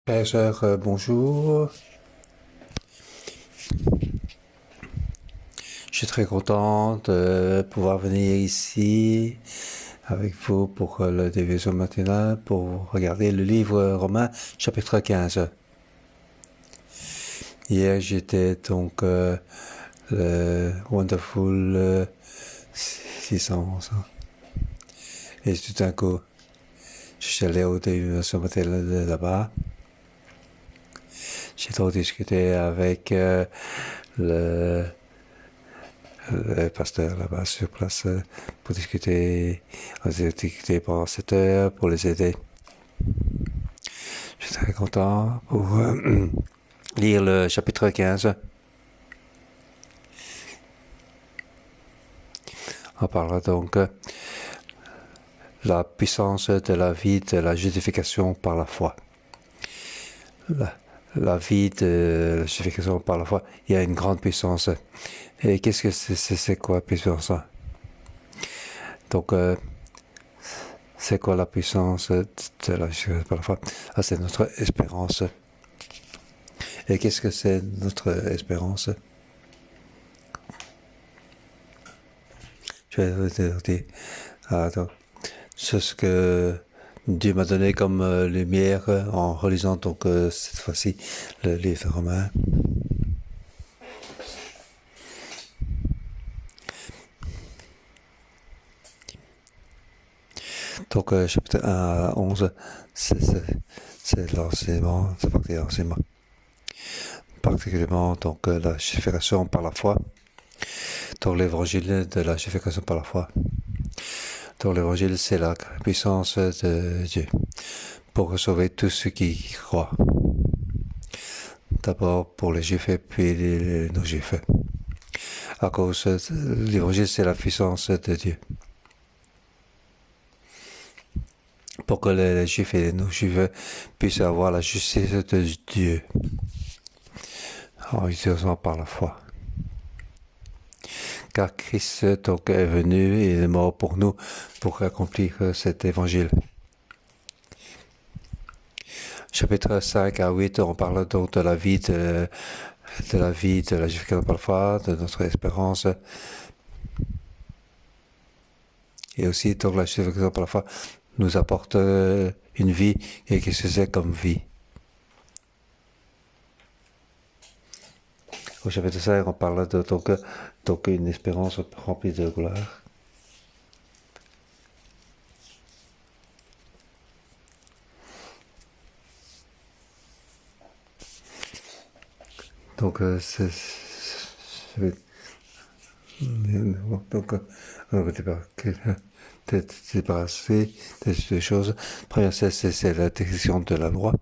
Frères et sœurs, bonjour. Je suis très content de pouvoir venir ici avec vous pour le dévotion matinale, pour regarder le livre Romains, chapitre 15. Hier, j'étais donc le Wonderful 600. Et tout d'un coup, je suis allé au dévotion matinale de là-bas. J'ai trop discuté avec le pasteur là-bas sur place pour discuter. On a discuté pendant 7 heures pour les aider. Je suis très content pour lire le chapitre 15. On parlera donc de la puissance de la vie de la justification par la foi. La vie de la justification par la foi, il y a une grande puissance. Et qu'est-ce que c'est quoi puissance? Donc, c'est quoi la puissance de la justification par la foi? C'est notre espérance. Et qu'est-ce que c'est notre espérance? Je vais vous dire. Donc, c'est ce que Dieu m'a donné comme lumière en relisant donc cette fois-ci le livre romain. Donc chapitre 1 à 11, c'est l'enseignement, c'est partie de l'enseignement. Particulièrement donc la justification par la foi. Donc l'évangile de la justification par la foi. Donc l'évangile, c'est la puissance de Dieu pour sauver tous ceux qui croient. D'abord pour les juifs et puis les non-juifs. À cause de l'évangile, c'est la puissance de Dieu. Pour que les juifs et les non-juifs puissent avoir la justice de Dieu en utilisant par la foi. Car Christ donc est venu et il est mort pour nous pour accomplir cet évangile. Chapitre 5 à 8, on parle donc de la vie de la justification par la foi, de notre espérance. Et aussi, donc, la justification par la foi nous apporte une vie. Et qu'est-ce que c'est comme vie? Au chapitre 5, on parle de donc une espérance remplie de gloire. Donc, donc, on va débarrasser des choses. Première, c'est la décision de la loi.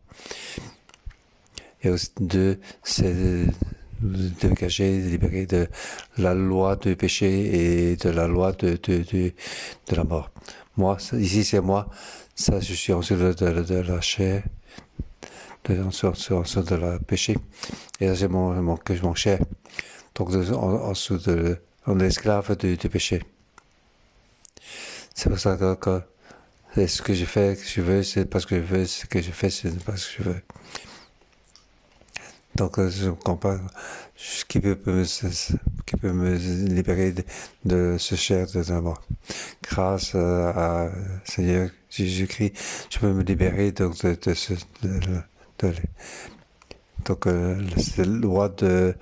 Et aussi, deux, c'est dégager, libérer de la loi du péché et de la loi de la mort. Moi, ici, c'est moi. Ça, je suis en dessous de la chair, en dessous de la péché. Et là, c'est mon chair. Donc, en dessous on est esclave du péché. C'est pour ça que ce que je fais, que je veux, c'est parce que je veux. Ce que je fais, c'est parce que je veux. Donc, je ne comprends pas qui peut me libérer de ce chair de la mort. Grâce à Seigneur Jésus-Christ, je peux me libérer donc donc cette loi de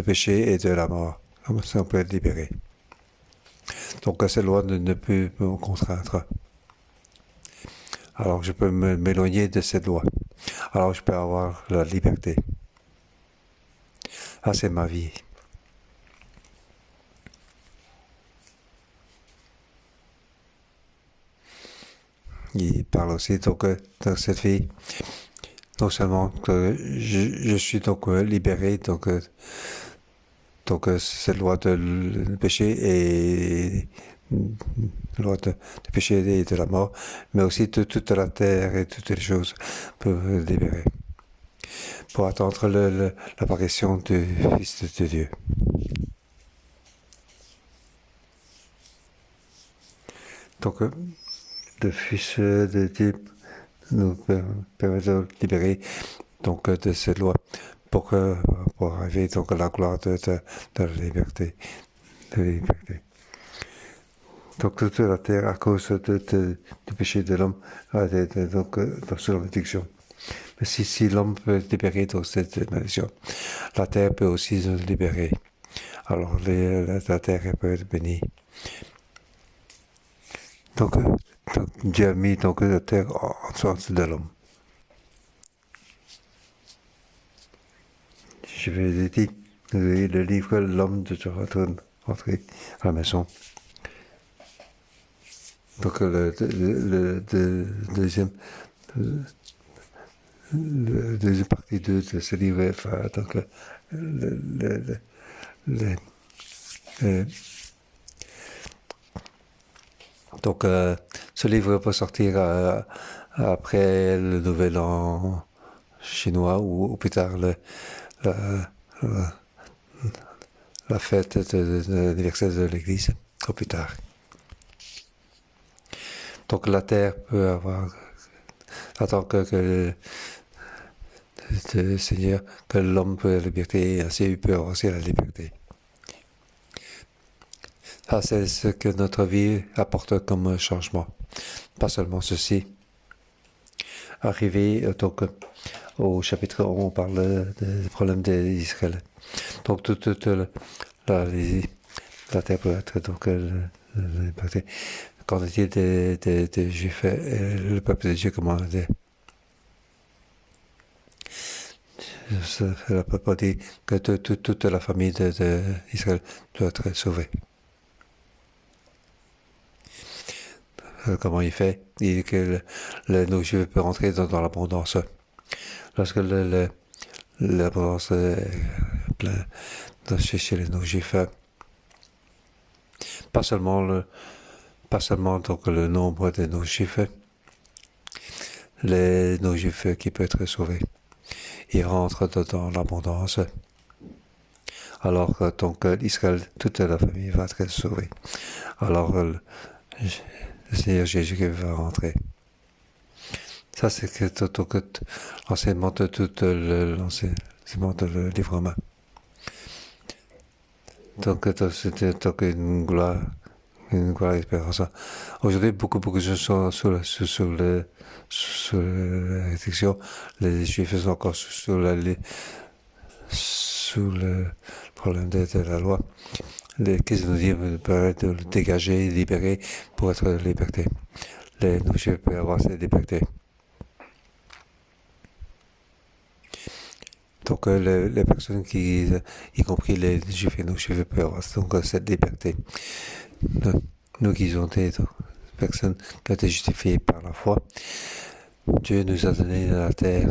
péché et de la mort. Comme ça, on peut être libéré. Donc, cette loi ne peut me contraindre. Alors, je peux m'éloigner de cette loi. Alors, je peux avoir la liberté. Ah, c'est ma vie. Il parle aussi donc dans cette vie, non seulement que je suis donc libéré donc cette loi de péché et loi de péché et de la mort, mais aussi toute la terre et toutes les choses peuvent libérer pour attendre l'apparition du Fils de Dieu. Donc le Fils de Dieu nous permet de libérer donc de cette loi pour arriver donc à la gloire de la liberté. Donc toute la terre, à cause du péché de l'homme, a été donc dans cette malédiction. Mais si l'homme peut être libéré de cette malédiction, la terre peut aussi se libérer. Alors la terre peut être bénie. Donc Dieu a mis donc la terre en sorte de l'homme. Je vais dire le livre L'homme de retourne entrer à la maison. Donc le deuxième partie de ce livre va donc donc ce livre peut sortir après le nouvel an chinois ou plus tard la fête de l'anniversaire de l'église ou plus tard. Donc la terre peut avoir, attend que le Seigneur, que l'homme peut la liberté, et ainsi il peut avoir aussi la liberté. Ça, c'est ce que notre vie apporte comme changement. Pas seulement ceci. Arrivé donc au chapitre 11, on parle des problèmes d'Israël. Donc toute la terre peut être donc liberté. Qu'en est-il des Juifs et le peuple de Dieu, comment dire? Le peuple dit que toute la famille d'Israël doit être sauvée. Comment il fait? Il dit que nos Juifs peuvent rentrer dans l'abondance. Lorsque l'abondance est pleine chez les non-Juifs, pas seulement donc le nombre de non-Juifs, les non-Juifs qui peuvent être sauvés. Ils rentrent dans l'abondance. Alors donc Israël, toute la famille va être sauvée. Alors le Seigneur Jésus qui va rentrer. Ça c'est l'enseignement de tout l'enseignement de le livre romain. Donc c'était une gloire expérience. Aujourd'hui, beaucoup de gens sont sous la réstriction. Les Juifs sont encore sous le problème de la loi. Qu'est-ce que nous dit de le dégager, libérer pour être liberté. Les non-Juifs peuvent avoir cette liberté. Donc les personnes y compris les Juifs et non-Juifs, peuvent avoir donc cette liberté. Nous qui sommes des personnes qui ont été justifiées par la foi, Dieu nous a donné la terre.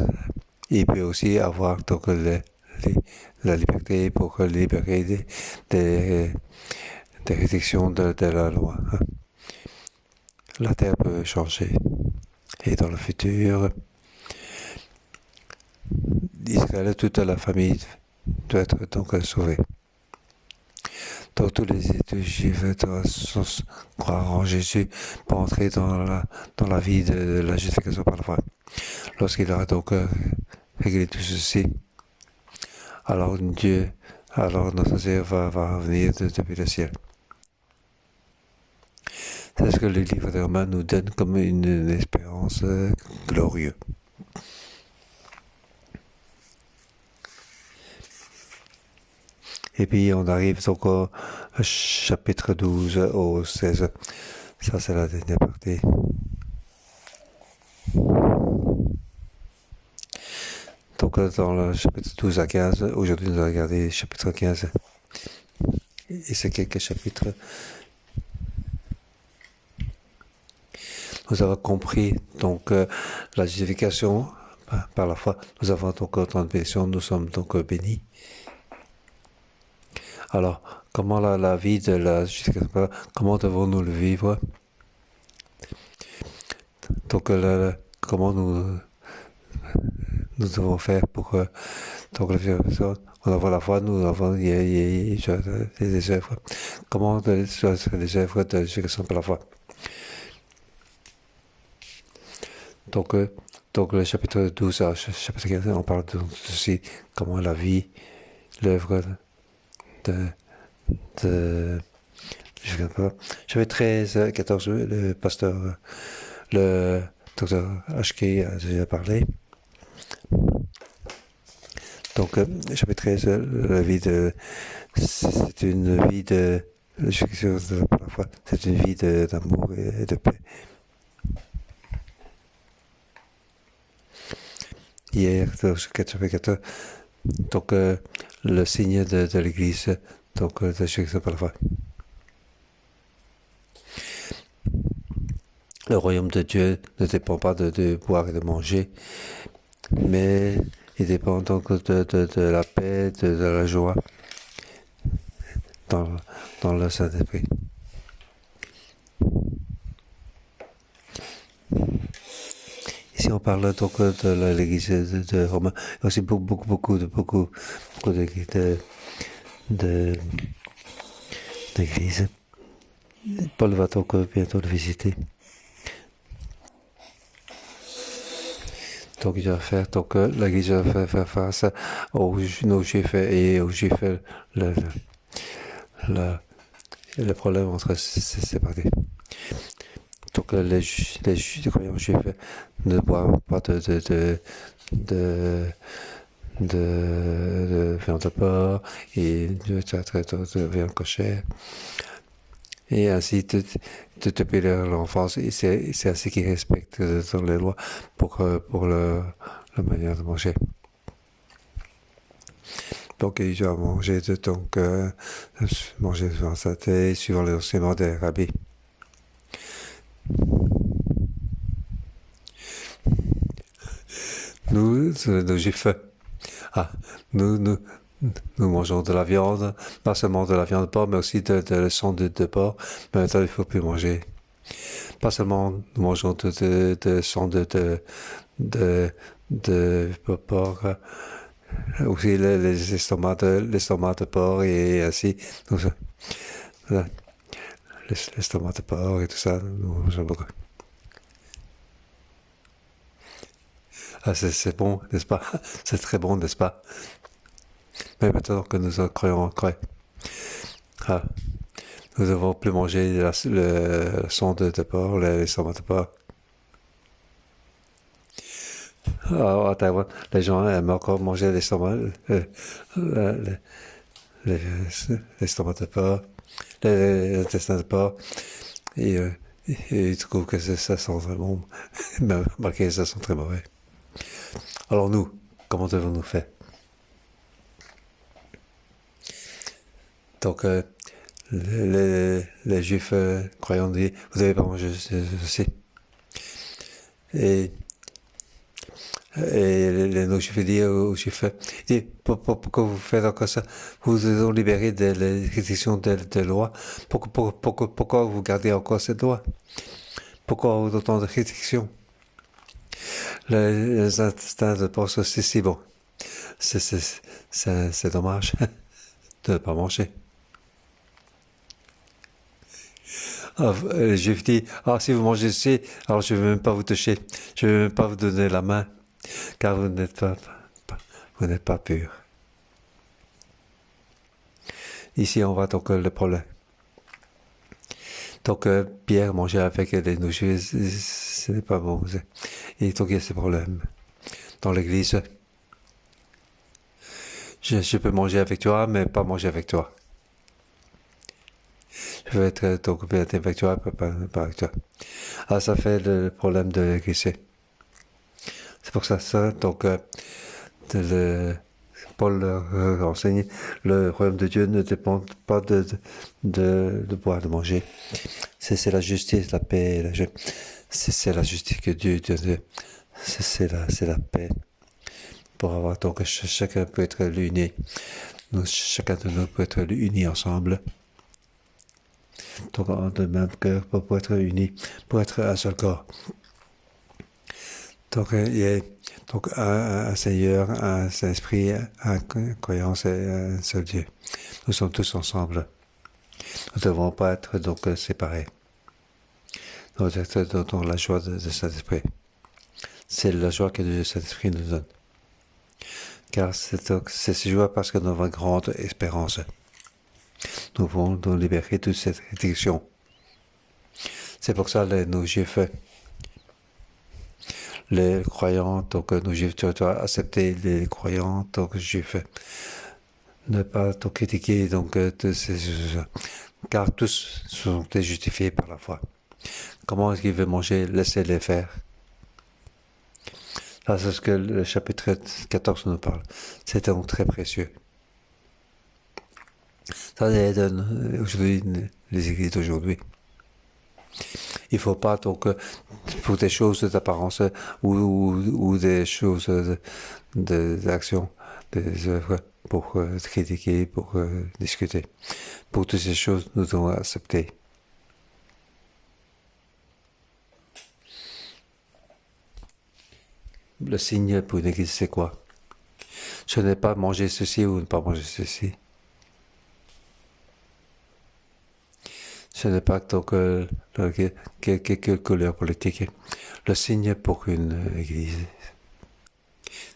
Il peut aussi avoir donc la liberté pour libérer des restrictions de la loi. La terre peut changer. Et dans le futur, Israël, toute la famille doit être donc sauvée. Donc tous les Juifs doivent croire en Jésus pour entrer dans la vie de la justification par la foi. Lorsqu'il aura donc réglé tout ceci, alors notre Seigneur va venir depuis le ciel. C'est ce que le livre de Romains nous donne comme une espérance glorieuse. Et puis on arrive donc au chapitre 12 au 16. Ça c'est la dernière partie. Donc dans le chapitre 12 à 15, aujourd'hui nous allons regarder le chapitre 15. Et c'est quelques chapitres. Nous avons compris donc la justification par la foi. Nous avons donc autant de bénédictions, nous sommes donc bénis. Alors, comment la vie de la justification, comment devons-nous le vivre? Donc, comment nous devons faire pour donc la justification? On avons la foi, nous avons des œuvres. Comment les œuvres de justification par la foi? Donc, donc le chapitre 12 à chapitre 15, on parle de aussi comment la vie, l'œuvre de, de je ne sais pas. Chapitre 13, 14, le pasteur, le docteur HK a déjà parlé. Donc, chapitre 13, la vie de, c'est une vie de, c'est une vie d'amour et de paix. Hier, dans ce chapitre 14, donc, le signe de l'Église, donc, de Jésus par la foi. Le royaume de Dieu ne dépend pas de boire et de manger, mais il dépend donc de la paix, de la joie dans le Saint-Esprit. Ici, on parle donc de l'église de Romains. Il y a aussi beaucoup d'églises. Paul va donc bientôt le visiter. Donc, il va faire, donc, l'église va faire face aux Juifs et aux Juifs le problème entre ces parties. Donc, les croyants juifs ne boivent pas de viande de porc et de viande cochère. Et ainsi, depuis leur enfance, c'est ainsi qu'ils respectent les lois pour la manière de manger. Donc, ils doivent manger manger devant sa tête, suivant les enseignements des rabbis. Nous, nos juifs, nous mangeons de la viande, pas seulement de la viande de porc, mais aussi de sang de porc. Mais maintenant, il ne faut plus manger. Pas seulement nous mangeons de sang de porc, aussi les estomacs de porc et ainsi. L'estomac de porc et tout ça, nous mangeons beaucoup. Ah, c'est bon, n'est-ce pas? C'est très bon, n'est-ce pas? Mais maintenant que nous croyons en Christ, nous ne devons plus manger le sang de porc, l'estomac de porc. À Taïwan, les gens aiment encore manger l'estomac de porc, l'intestin de porc, et ils trouvent que ça sent très bon, mais remarquez, ça sent très mauvais. Alors nous, comment devons-nous faire? Donc, les juifs croyants disent, vous n'avez pas mangé ceci. Et les non-juifs disent aux juifs, pourquoi vous faites encore ça? Vous êtes libérés de la restriction de loi. Pourquoi vous gardez encore cette loi? Pourquoi autant de restrictions? Les instincts de pensent aussi, c'est bon. C'est dommage de ne pas manger. Les Juifs disent, si vous mangez ceci, alors je ne vais même pas vous toucher. Je ne vais même pas vous donner la main, car vous n'êtes pas pur. Ici, on voit donc le problème. Donc, Pierre mangeait avec les non-juifs, ce n'est pas bon. Et donc, il y a ce problème. Dans l'église, je peux manger avec toi, mais pas manger avec toi. Je veux être donc bien avec toi, pas avec toi. Ça fait le problème de l'église. C'est pour ça, donc, Paul leur enseigne, le royaume de Dieu ne dépend pas de boire, de manger. C'est la justice, la paix, c'est la justice que Dieu donne. C'est la paix. Pour avoir, donc, chacun peut être uni. Chacun de nous peut être unis ensemble. Donc, en de même cœur, pour être unis, pour être un seul corps. Donc, il y a donc un Seigneur, un Saint-Esprit, une croyance et un seul Dieu. Nous sommes tous ensemble. Nous ne devons pas être donc séparés. Nous devons être dans la joie de Saint-Esprit. c'est la joie que le Saint-Esprit nous donne. Car c'est joie parce que nous avons une grande espérance. Nous pouvons nous libérer de cette addiction. C'est pour ça que nos Juifs, les croyants, donc nos Juifs, tu dois accepter les croyants, donc Juifs. Ne pas te critiquer, donc, car tous sont justifiés par la foi. Comment est-ce qu'ils veulent manger? Laissez-les faire. Là, c'est ce que le chapitre 14 nous parle. C'est donc très précieux. Ça donne aujourd'hui les églises d'aujourd'hui. Il ne faut pas donc pour des choses d'apparence ou des choses d'action, des œuvres pour critiquer, pour discuter. Pour toutes ces choses, nous devons accepter. Le signe pour une église, c'est quoi? Ce n'est pas manger ceci ou ne pas manger ceci. Ce n'est pas donc quelques couleurs politiques. Le signe pour une église,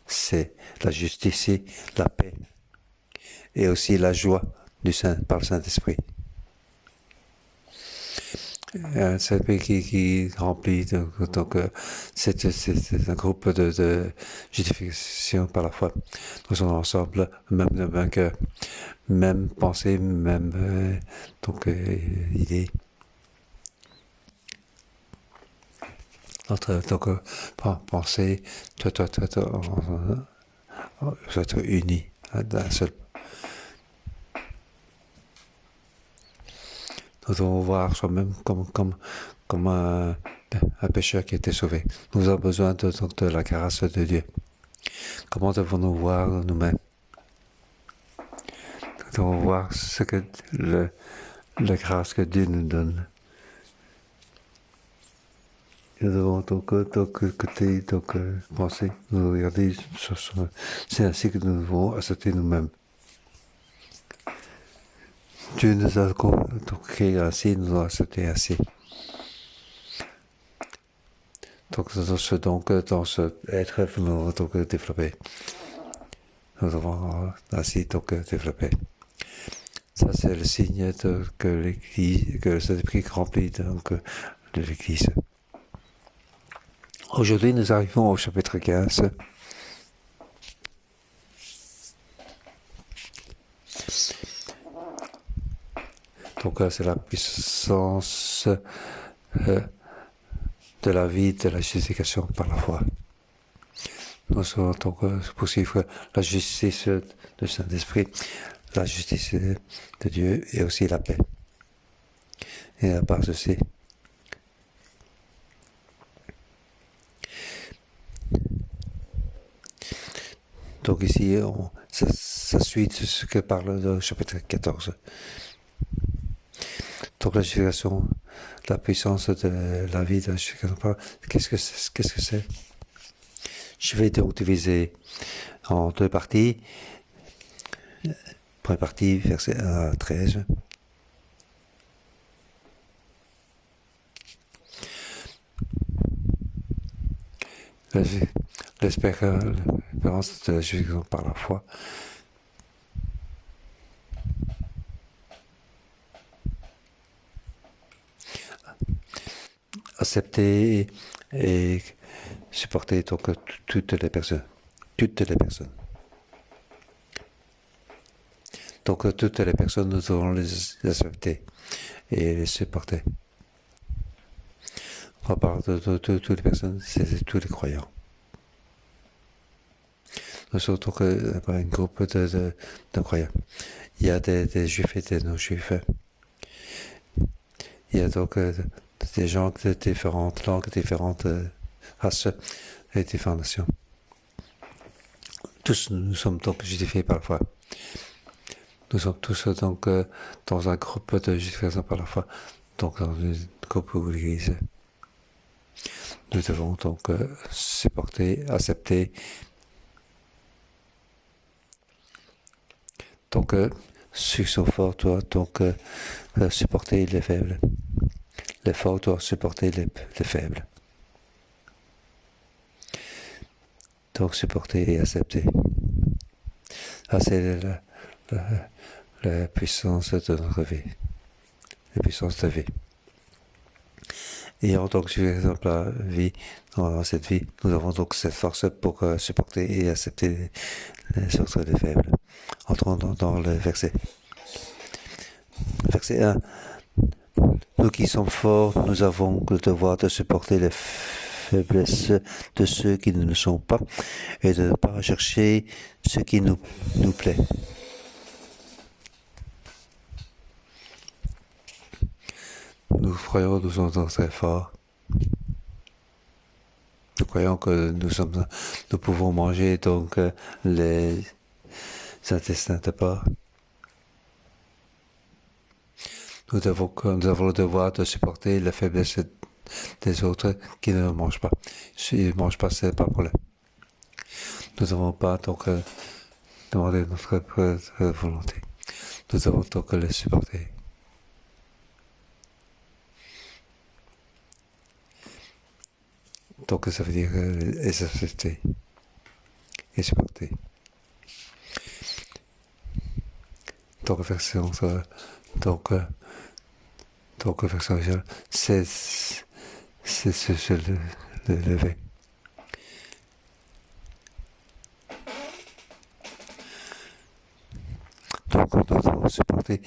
c'est la justice, la paix et aussi la joie par le Saint-Esprit. Un Saint-Esprit qui remplit, donc c'est un groupe de justification par la foi. Nous sommes ensemble, même de vainqueur, même pensée, même idée. Notre pensée doit être unie d'un seul. Nous devons voir soi-même comme un pécheur qui a été sauvé. Nous avons besoin de la grâce de Dieu. Comment devons-nous voir nous-mêmes? Nous devons voir ce que la grâce que Dieu nous donne. Nous devons écouter, penser, nous regarder. C'est ainsi que nous devons accepter nous-mêmes. Dieu nous a créé ainsi, nous devons accepter ainsi. Donc, dans ce être, nous devons développer. Nous devons ainsi développer. Ça, c'est le signe que l'Église, que le Saint-Esprit remplit de l'Église. Aujourd'hui, nous arrivons au chapitre 15. Donc là, c'est la puissance de la vie, de la justification par la foi. Nous allons donc poursuivre la justice du Saint-Esprit, la justice de Dieu et aussi la paix. Et à part ceci, donc ici, ça suit ce que parle le chapitre 14. Donc la justification, la puissance de la vie de la justification, qu'est-ce que c'est? Je vais donc diviser en deux parties. Première partie, verset 1 à 13. L'espérance de la justification par la foi. Accepter et supporter donc toutes les personnes. Donc toutes les personnes, nous devons les accepter et les supporter. On parle de toutes les personnes, c'est tous les croyants. Nous sommes donc un groupe de croyants. Il y a des juifs et des non-juifs. Il y a donc des gens de différentes langues, différentes races et différentes nations. Tous nous sommes donc justifiés par la foi. Nous sommes tous donc dans un groupe de justification par la foi, donc dans un groupe ou l'église. Nous devons donc supporter, accepter. Donc, ceux qui sont forts doivent donc supporter les faibles. Les forts doivent supporter les faibles. Donc supporter et accepter. Ça, c'est la puissance de notre vie. La puissance de vie. Et en tant que exemple la vie, dans cette vie, nous avons donc cette force pour supporter et accepter les autres les faibles. Entrons dans le verset. Verset 1. Nous qui sommes forts, nous avons le devoir de supporter les faiblesses de ceux qui ne le sont pas et de ne pas rechercher ce qui nous plaît. Nous croyons que nous sommes très forts. Nous croyons que nous pouvons manger donc les intestins de porc. Nous avons le devoir de supporter la faiblesse des autres qui ne mangent pas. S'ils ne mangent pas, ce n'est pas un problème. Nous n'avons pas donc demander notre volonté. Nous devons donc les supporter. Donc ça veut dire les accepter et supporter. Donc version version originale, c'est se lever. Donc nous devons supporter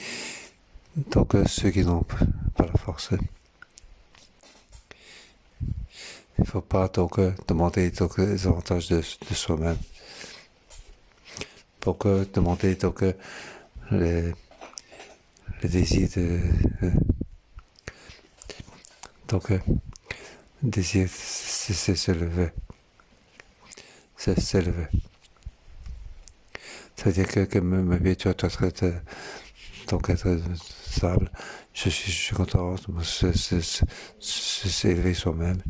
donc ceux qui n'ont pas la force. Il ne faut pas donc demander donc les avantages de soi-même. Donc demander donc les désirs de donc désir c'est se lever. C'est se lever. C'est-à-dire que même tu dois donc être stable. Je suis content de s'élever soi-même.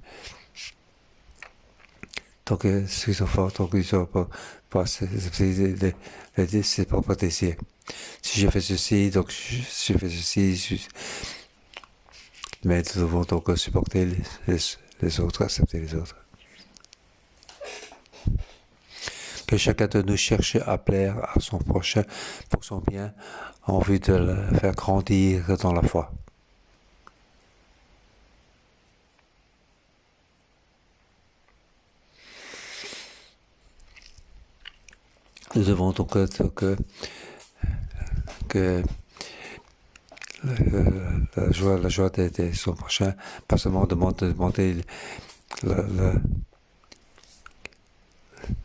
Donc, ceux qui sont forts, donc ils ne sont pas ses propres désirs. Si je fais ceci, donc je fais ceci, mais nous devons donc supporter les autres, accepter les autres. Que chacun de nous cherche à plaire à son prochain pour son bien, en vue de le faire grandir dans la foi. Nous devons donc que la joie de son prochain, pas seulement demander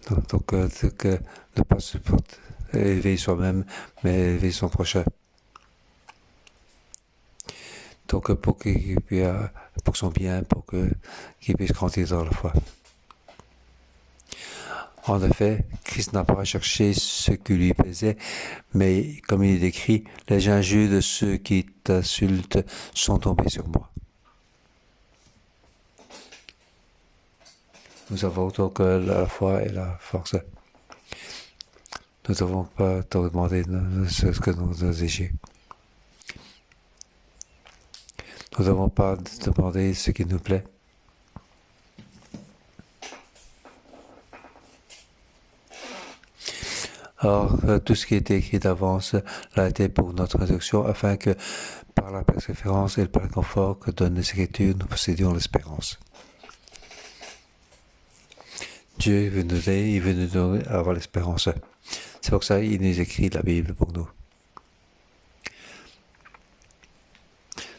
donc que ne pas supporter, élever soi-même, mais élever son prochain. Donc pour son bien, pour qu'il puisse grandir dans la foi. En effet, Christ n'a pas recherché ce qui lui plaisait, mais comme il est écrit, les injures de ceux qui t'insultent sont tombés sur moi. Nous avons donc la foi et la force. Nous ne devons pas te demander ce que nous désirons. Nous ne devons pas demander ce qui nous plaît. Or, tout ce qui est écrit d'avance l'a été pour notre réduction, afin que, par la persévérance et le réconfort que donnent les Écritures, nous possédions l'espérance. Dieu veut nous aider, il veut nous donner à avoir l'espérance. C'est pour ça qu'il nous écrit la Bible pour nous.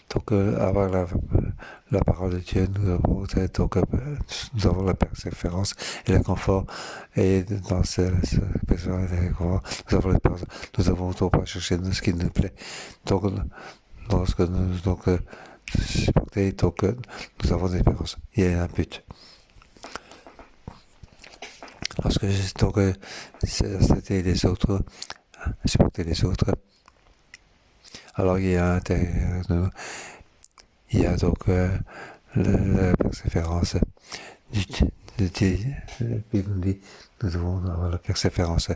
Donc, avoir la parole de Dieu, nous avons la persévérance et le confort. Et dans ce persévérance et le confort, nous avons l'espérance. Nous avons donc pas chercher ce qui nous plaît. Donc, lorsque nous supporter, nous avons l'espérance. Il y a un but. Lorsque c'était les autres, supporter les autres, alors il y a intérieur de nous, il y a donc la persévérance. La Bible nous dit, nous devons avoir la persévérance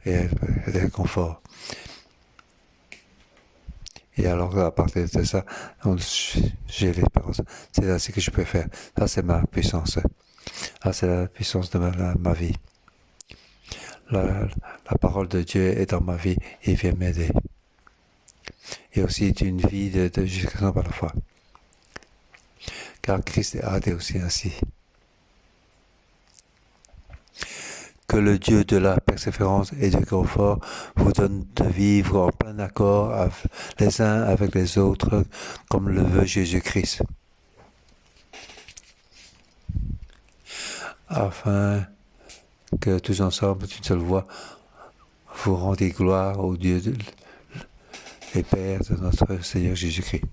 et le confort. Et alors, à partir de ça, j'ai l'espérance. C'est ainsi que je peux faire. Ça, c'est ma puissance. Ah, c'est la puissance de ma vie. La parole de Dieu est dans ma vie et vient m'aider. Et aussi d'une vie de justification par la foi. Car Christ a été aussi ainsi. Que le Dieu de la persévérance et du confort vous donne de vivre en plein accord les uns avec les autres, comme le veut Jésus-Christ. Afin que tous ensemble, d'une seule voix, vous rendez gloire au Dieu et Père de notre Seigneur Jésus-Christ.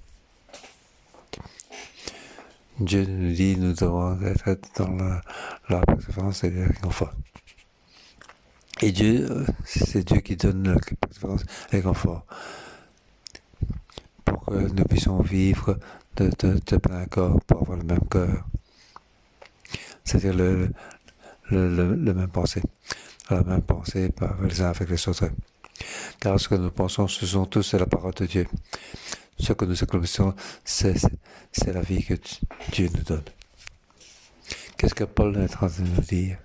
Dieu nous dit, nous devons être dans la persévérance et le confort. Et Dieu, c'est Dieu qui donne la persévérance et le confort pour que nous puissions vivre de plein accord, pour avoir le même cœur. C'est-à-dire le même pensée. La même pensée par les uns avec les autres. Car ce que nous pensons, ce sont tous la parole de Dieu. Ce que nous accomplissons, c'est la vie que Dieu nous donne. Qu'est-ce que Paul est en train de nous dire?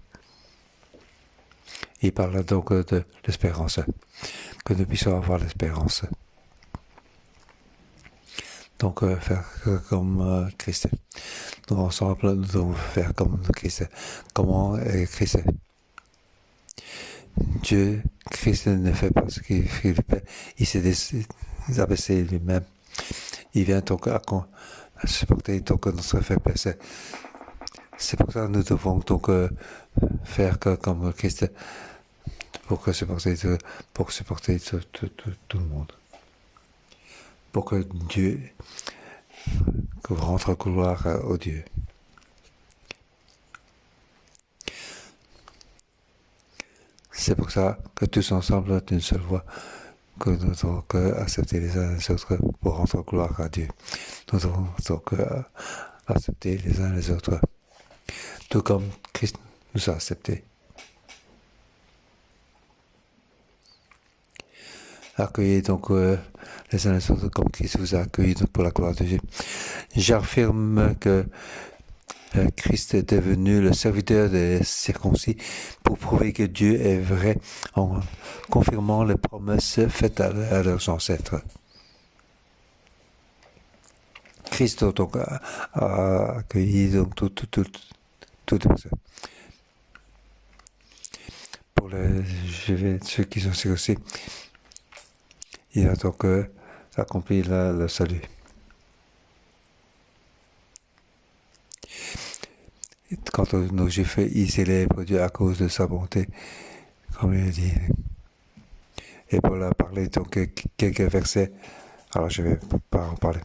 Il parle donc de l'espérance, que nous puissions avoir l'espérance. Donc faire comme Christ. Nous ensemble, nous devons faire comme Christ. Comment est Christ? Dieu, Christ ne fait pas ce qu'il fait. Il s'est abaissé lui-même. Il vient donc à supporter donc notre faiblesse. C'est pour ça que nous devons donc faire comme Christ pour supporter tout le monde. Pour que Dieu rentre gloire au Dieu. C'est pour ça que tous ensemble, d'une seule voix, que nous devons accepter les uns les autres pour rendre gloire à Dieu. Nous devons donc accepter les uns les autres, tout comme Christ nous a acceptés. Accueillez donc les uns les autres comme Christ vous a accueillis pour la gloire de Dieu. J'affirme que Christ est devenu le serviteur des circoncis pour prouver que Dieu est vrai en confirmant les promesses faites à leurs ancêtres. Christ donc a accueilli donc toutes les personnes. Pour ceux qui sont circoncis, il a donc accompli le salut. Quant aux nos Juifs, ils célèbrent Dieu à cause de sa bonté, comme il a dit. Et Paul a parlé donc quelques versets, alors je ne vais pas en parler.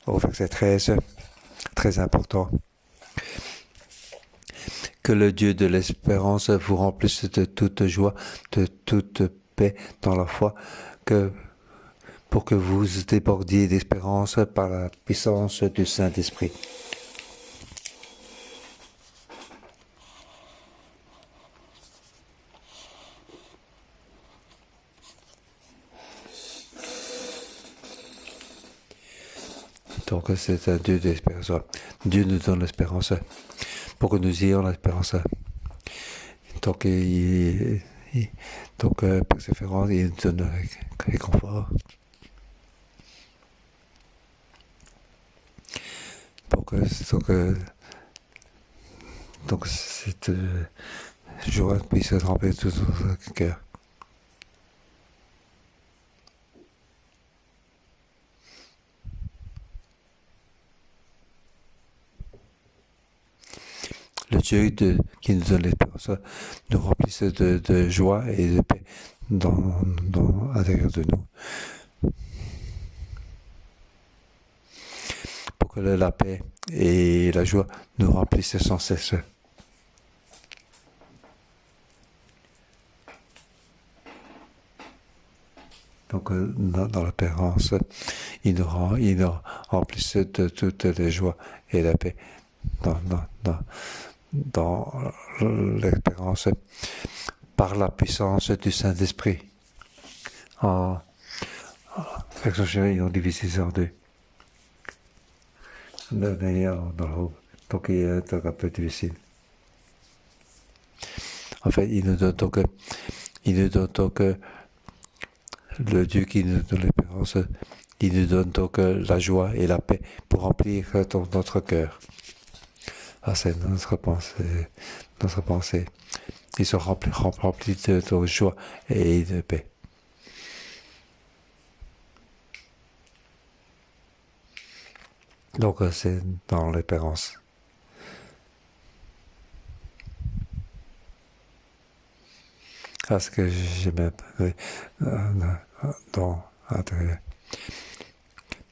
Au verset 13, très important. Que le Dieu de l'espérance vous remplisse de toute joie, de toute paix dans la foi, pour que vous débordiez d'espérance par la puissance du Saint-Esprit. Donc c'est un Dieu d'espérance. Dieu nous donne l'espérance pour que nous ayons l'espérance. Donc, persévérance, il nous donne réconfort. Pour que donc cette joie puisse remplir tout notre cœur. Le Dieu qui nous donne l'espérance nous remplisse de joie et de paix dans l'intérieur de nous. Pour que la paix et la joie nous remplissent sans cesse. Donc dans l'espérance, il nous remplisse de toutes les joies et la paix dans l'espérance par la puissance du Saint-Esprit. En version générale, ils ont divisé ça en deux. Dans le haut, donc il est un peu difficile. En fait, il nous donne donc le Dieu qui nous donne l'espérance, il nous donne donc la joie et la paix pour remplir notre cœur. Ah, c'est notre pensée, notre pensée. Ils sont remplis de joie et de paix. Donc c'est dans l'espérance. Ah, ce que j'aime dans l'intérieur.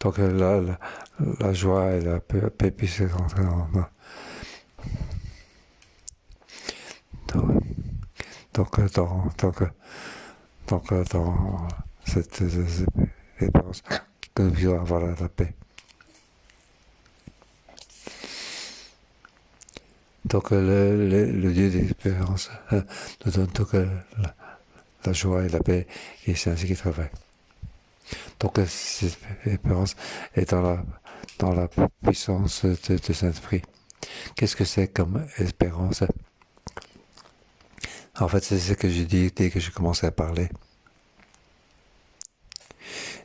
Donc la joie et la paix puissent rentrer en moi. Donc dans cette espérance que nous puissions avoir la paix. Donc le Dieu d'espérance nous donne donc la joie et la paix, et c'est ainsi qu'il travaille. Donc cette espérance est dans la puissance de Saint-Esprit. Qu'est-ce que c'est comme espérance? En fait, c'est ce que j'ai dit dès que j'ai commencé à parler.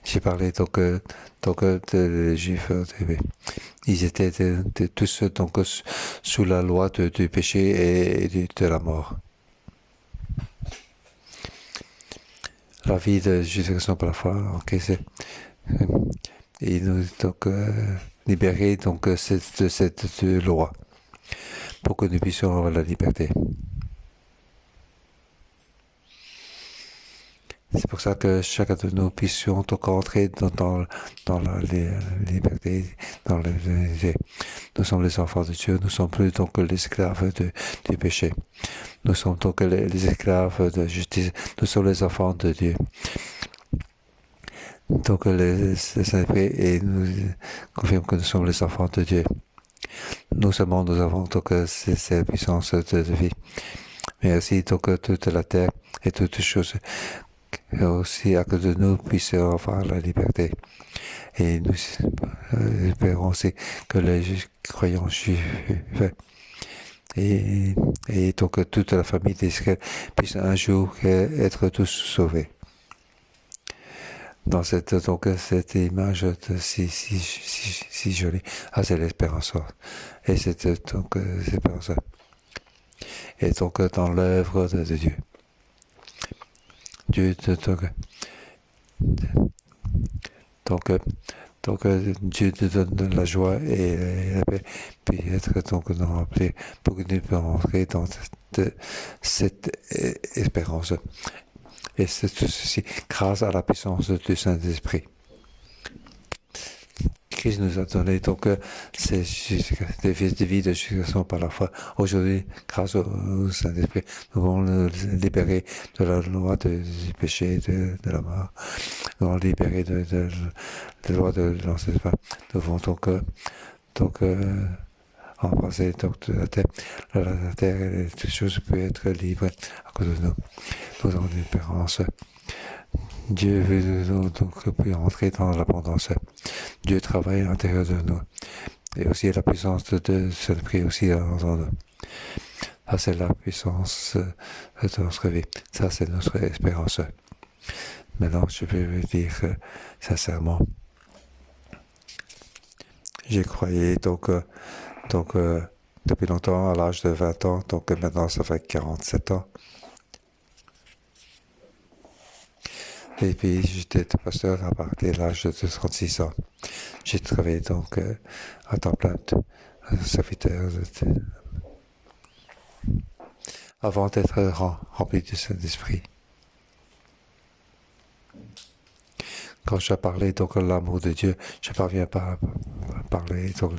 J'ai parlé donc des Juifs. Ils étaient tous donc sous la loi du péché et de la mort. La vie de justification par la foi, ok, c'est et nous donc libérer donc cette loi pour que nous puissions avoir la liberté. C'est pour ça que chacun de nous puissions donc entrer dans la liberté, nous sommes les enfants de Dieu, nous sommes plus donc les esclaves du péché. Nous sommes donc les esclaves de justice, nous sommes les enfants de Dieu. Donc le Saint-Esprit et nous confirme que nous sommes les enfants de Dieu. Non seulement nous avons donc ces puissances de vie, mais aussi donc toute la terre et toutes choses, et aussi à cause de nous puissions avoir la liberté. Et nous espérons aussi que les croyants juifs et donc toute la famille d'Israël puisse un jour être tous sauvés. Dans cette image si jolie, ah, c'est l'espérance. Et c'est donc l'espérance. Et donc dans l'œuvre de Dieu. Dieu donc Dieu te donne la joie et la paix, puis être donc rempli pour que nous puissions entrer dans cette espérance. Et c'est tout ceci grâce à la puissance du Saint-Esprit. Christ nous a donné donc des vies de justification par la foi. Aujourd'hui, grâce au Saint-Esprit, nous pouvons nous libérer de la loi du péché et de la mort. Nous pouvons libérer de la loi de l'ancêtre. Nous pouvons donc embrasser donc de la terre. La terre et toutes choses peuvent être libres à cause de nous. Nous avons une espérance. Dieu veut nous donc entrer dans l'abondance. Dieu travaille à l'intérieur de nous. Et aussi la puissance de Saint-Esprit aussi en nous. Ça, c'est la puissance de notre vie. Ça, c'est notre espérance. Maintenant, je peux vous dire sincèrement, j'ai croyé donc depuis longtemps, à l'âge de 20 ans, donc maintenant ça fait 47 ans. Et puis j'étais pasteur à partir de l'âge de 36 ans. J'ai travaillé donc à temps plein serviteur avant d'être rempli du Saint-Esprit. Quand je parlais donc de l'amour de Dieu, je ne parviens pas à parler donc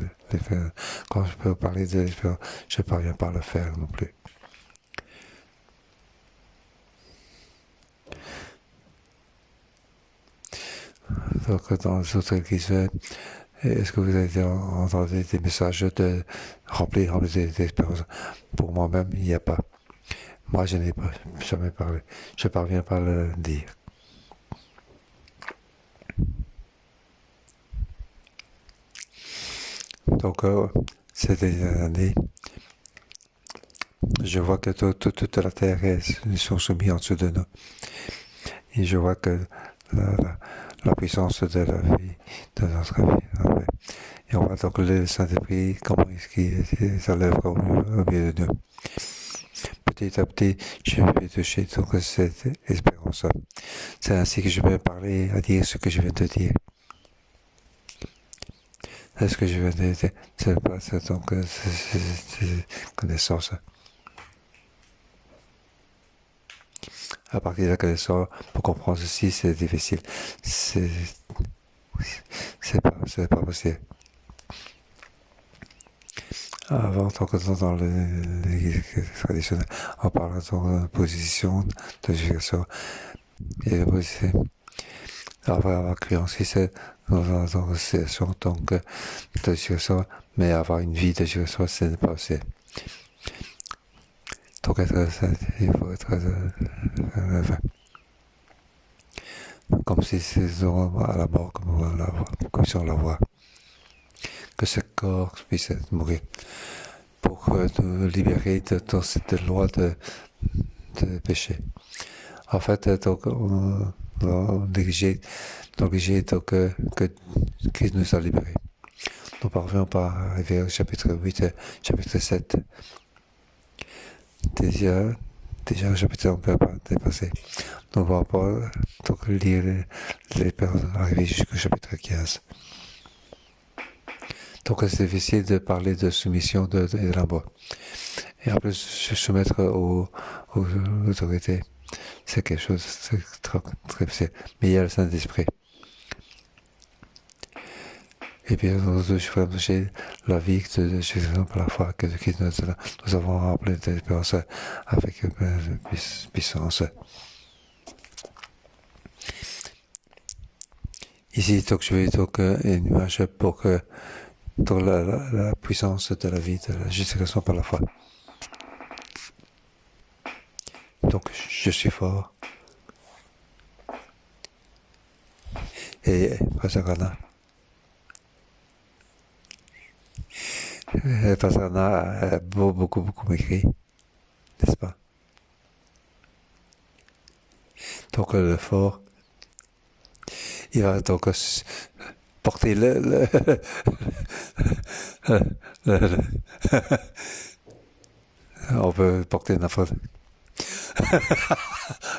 quand je peux parler de l'espérance, je ne parviens pas à le faire non plus. Donc dans les autres églises, est-ce que vous avez entendu des messages remplis d'espérance? Pour moi-même, il n'y a pas. Moi, je n'ai pas jamais parlé. Je ne parviens pas à le dire. Donc, ces dernières années, Je vois que toute la terre sont soumis en dessous de nous. Et je vois que la puissance de la vie, de notre vie. Et on voit donc le Saint-Esprit, comment est-ce qu'il s'enlèvera au milieu de nous. Petit à petit, je vais toucher donc cette espérance. C'est ainsi que je vais parler, à dire ce que je viens de dire. C'est ce que je viens de dire. C'est donc cette connaissance. À partir de la connaissance, pour comprendre ceci, c'est difficile. C'est pas possible. Avant, dans l'église traditionnelle, on parle de position, de justification et de position. Après avoir cru en Christ, dans une situation donc, de justification, mais avoir une vie de justification, ce n'est pas possible. Donc, il faut être comme si c'est à la mort, comme sur la voie. Que ce corps puisse mourir pour nous libérer de cette loi de péché. En fait, donc, on est obligé donc, que Christ nous a libérés. Nous parvenons pas arriver au chapitre 8, chapitre 7. Déjà au chapitre, on ne peut pas dépasser. Donc, on va pas donc, lire les personnes arriver jusqu'au chapitre 15. Donc, c'est difficile de parler de soumission de l'amour. Et en plus, se soumettre aux autorités, c'est quelque chose de très difficile. Mais il y a le Saint-Esprit. Et bien entendu, je vais toucher la vie de Jésus par la foi que nous avons rempli d'espérance avec puissance. Ici, donc, je vais donc une image pour que donc, la puissance de la vie, de la justification par la foi. Donc, je suis fort. Et Pasteur Anna. Pasteur Anna a beaucoup m'écrit, n'est-ce pas? Donc, le fort, il va donc porter on peut porter n'importe.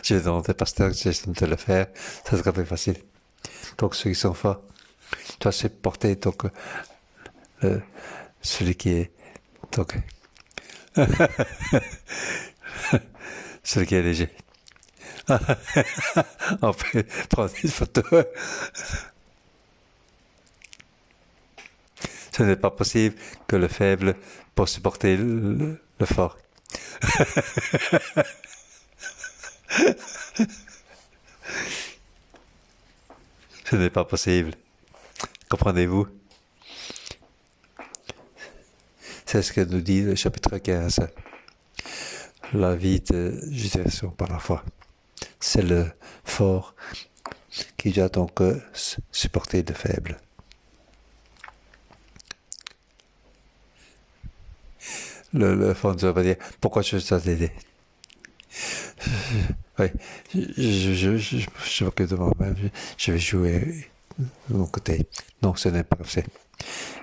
J'ai demandé pasteur de le faire, ça serait plus facile. Donc ceux qui sont forts, toi c'est porter donc celui qui est donc celui qui est léger. On peut prendre une photo. Ce n'est pas possible que le faible puisse supporter le fort. Ce n'est pas possible. Comprenez-vous? C'est ce que nous dit le chapitre 15. La vie de justification par la foi. C'est le fort qui doit donc supporter le faible. Le fort ne va pas dire pourquoi je dois t'aider. Oui, je m'occupe de moi-même, je vais jouer de mon côté. Non, ce n'est pas comme ça.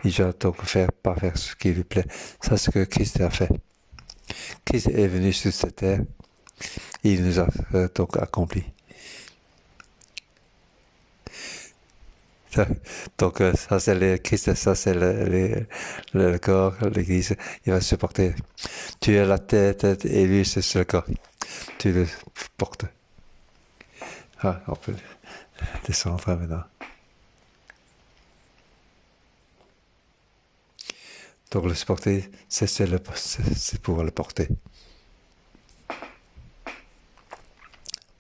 Il doit donc pas faire ce qui lui plaît. C'est ce que Christ a fait. Christ est venu sur cette terre. Il nous a donc accompli. Donc ça c'est le Christ, ça c'est le corps, l'Église. Il va supporter. Tu es la tête et lui c'est le corps. Tu le portes. Ah, on peut descendre maintenant. Donc le supporter, c'est pouvoir le porter.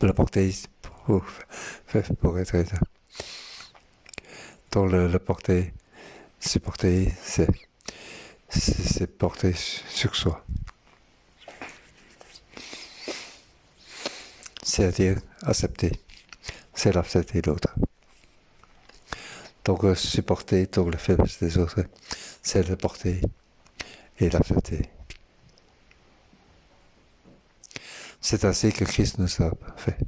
Le porter pour être éteint. Donc le porter, supporter, c'est porter sur soi. C'est-à-dire accepter. C'est l'accepter l'autre. Donc supporter donc le faiblesse des autres, c'est le porter et l'accepter. C'est ainsi que Christ nous a fait.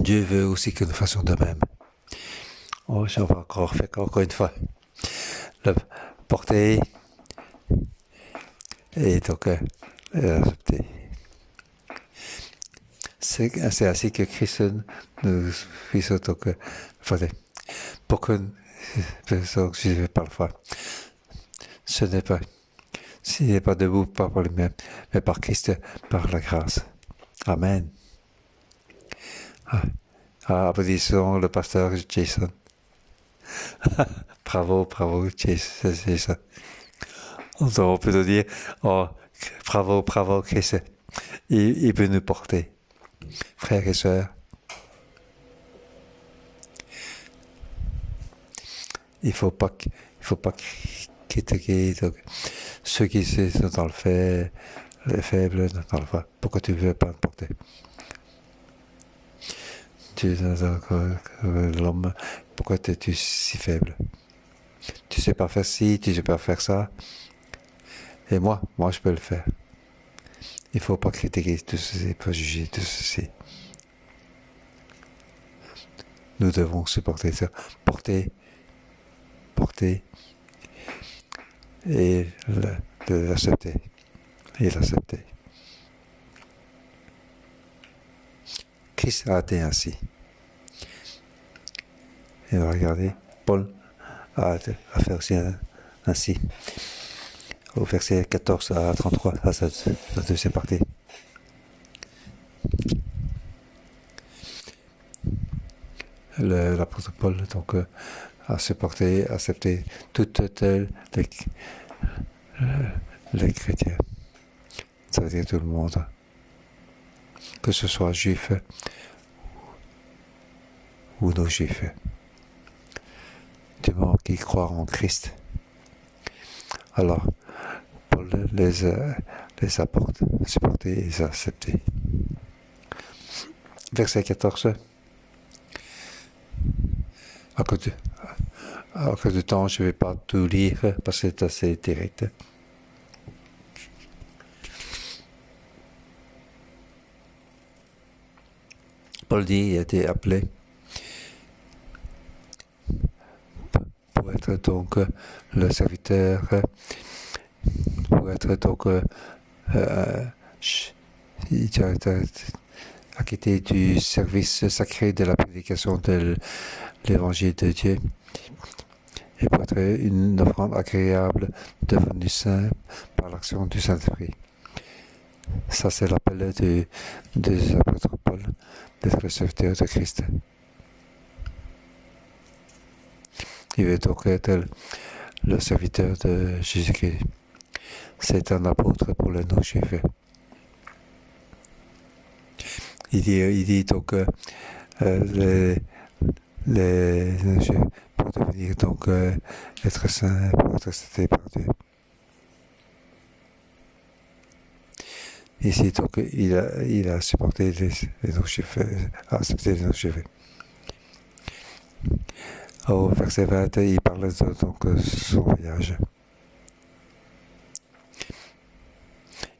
Dieu veut aussi que nous fassions de même. Oh, j'en vais encore faire encore une fois. Le porter et donc accepter. C'est ainsi que Christ nous fait donc pour que je vais parfois. Ce n'est pas, s'il n'est pas debout, pas par lui-même, mais par Christ, par la grâce. Amen. Applaudissons le pasteur Jason. bravo, Jason. On peut nous dire, oh, bravo, Christ. Il peut nous porter. Frères et sœurs, il faut pas critiquer ceux qui sont dans le fait, les faibles dans le fait. Pourquoi tu ne veux pas me porter? L'homme, pourquoi es-tu si faible? Tu sais pas faire ci, tu sais pas faire ça. Et moi je peux le faire. Il faut pas critiquer tout ceci, pas juger tout ceci. Nous devons supporter ça, porter et l'accepter. Christ a été ainsi. Et regardez, Paul a fait aussi ainsi. Au verset 14 à 33, c'est la deuxième partie. L'apôtre Paul donc a supporté, accepté toutes les chrétiens. Ça veut dire tout le monde. Que ce soit juif ou non juif. Du moment qu'ils croient en Christ. Alors, Paul les apporte, supporter et les accepter. Verset 14. À cause du temps, je ne vais pas tout lire parce que c'est assez direct. Paul dit qu'il a été appelé pour être donc le serviteur, pour être donc acquitté du service sacré de la prédication de l'évangile de Dieu et pour être une offrande agréable devenue sainte par l'action du Saint-Esprit. Ça, c'est l'appel des apôtres Paul d'être le serviteur de Christ. Il veut donc être le serviteur de Jésus-Christ. C'est un apôtre pour les non-juifs. Il dit donc pour devenir donc être saint, pour être accepté par Dieu. Ici donc il a supporté les non-juifs, accepté les non-juifs. Au verset 20, il parle de son voyage.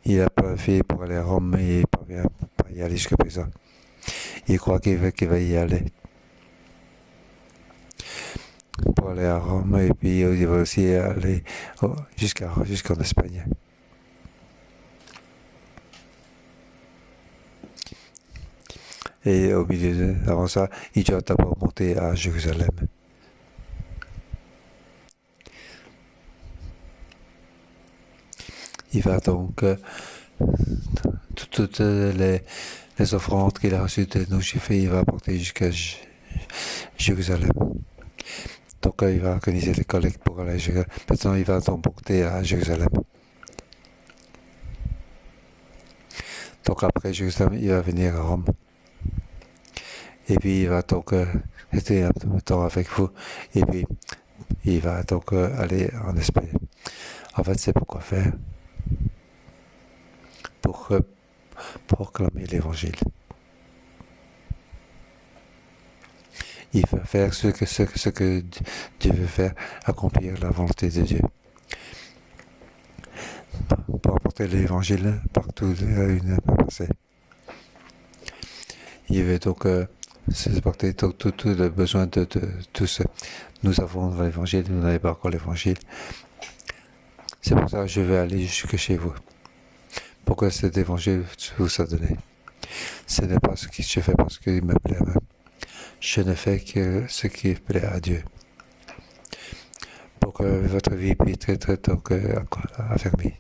Il a pas fait pour aller à Rome et il ne parvient pas y aller jusqu'à présent. Il croit qu'il va y aller. Pour aller à Rome et puis il va aussi aller jusqu'en Espagne. Et au milieu, avant ça, il doit d'abord monter à Jérusalem. Il va donc toutes les offrandes qu'il a reçues de nos juifs, il va apporter jusqu'à Jérusalem. Donc il va organiser les collectes pour aller à Jérusalem. Maintenant, il va donc porter à Jérusalem. Donc après Jérusalem, il va venir à Rome. Et puis il va donc rester un temps avec vous. Et puis il va donc aller en Espagne. En fait, c'est pourquoi faire? Pour proclamer l'évangile. Il va faire ce que Dieu veut faire, accomplir la volonté de Dieu. Pour porter l'évangile partout où il n'a pas passé. Il veut donc supporter tout le besoin de tous. Nous avons l'évangile, vous n'avez pas encore l'évangile. C'est pour ça que je vais aller jusque chez vous, pour que cet évangile vous soit donné. Ce n'est pas ce que je fais parce qu'il me plaît même. Je ne fais que ce qui plaît à Dieu. Pour que votre vie puisse être donc affermie.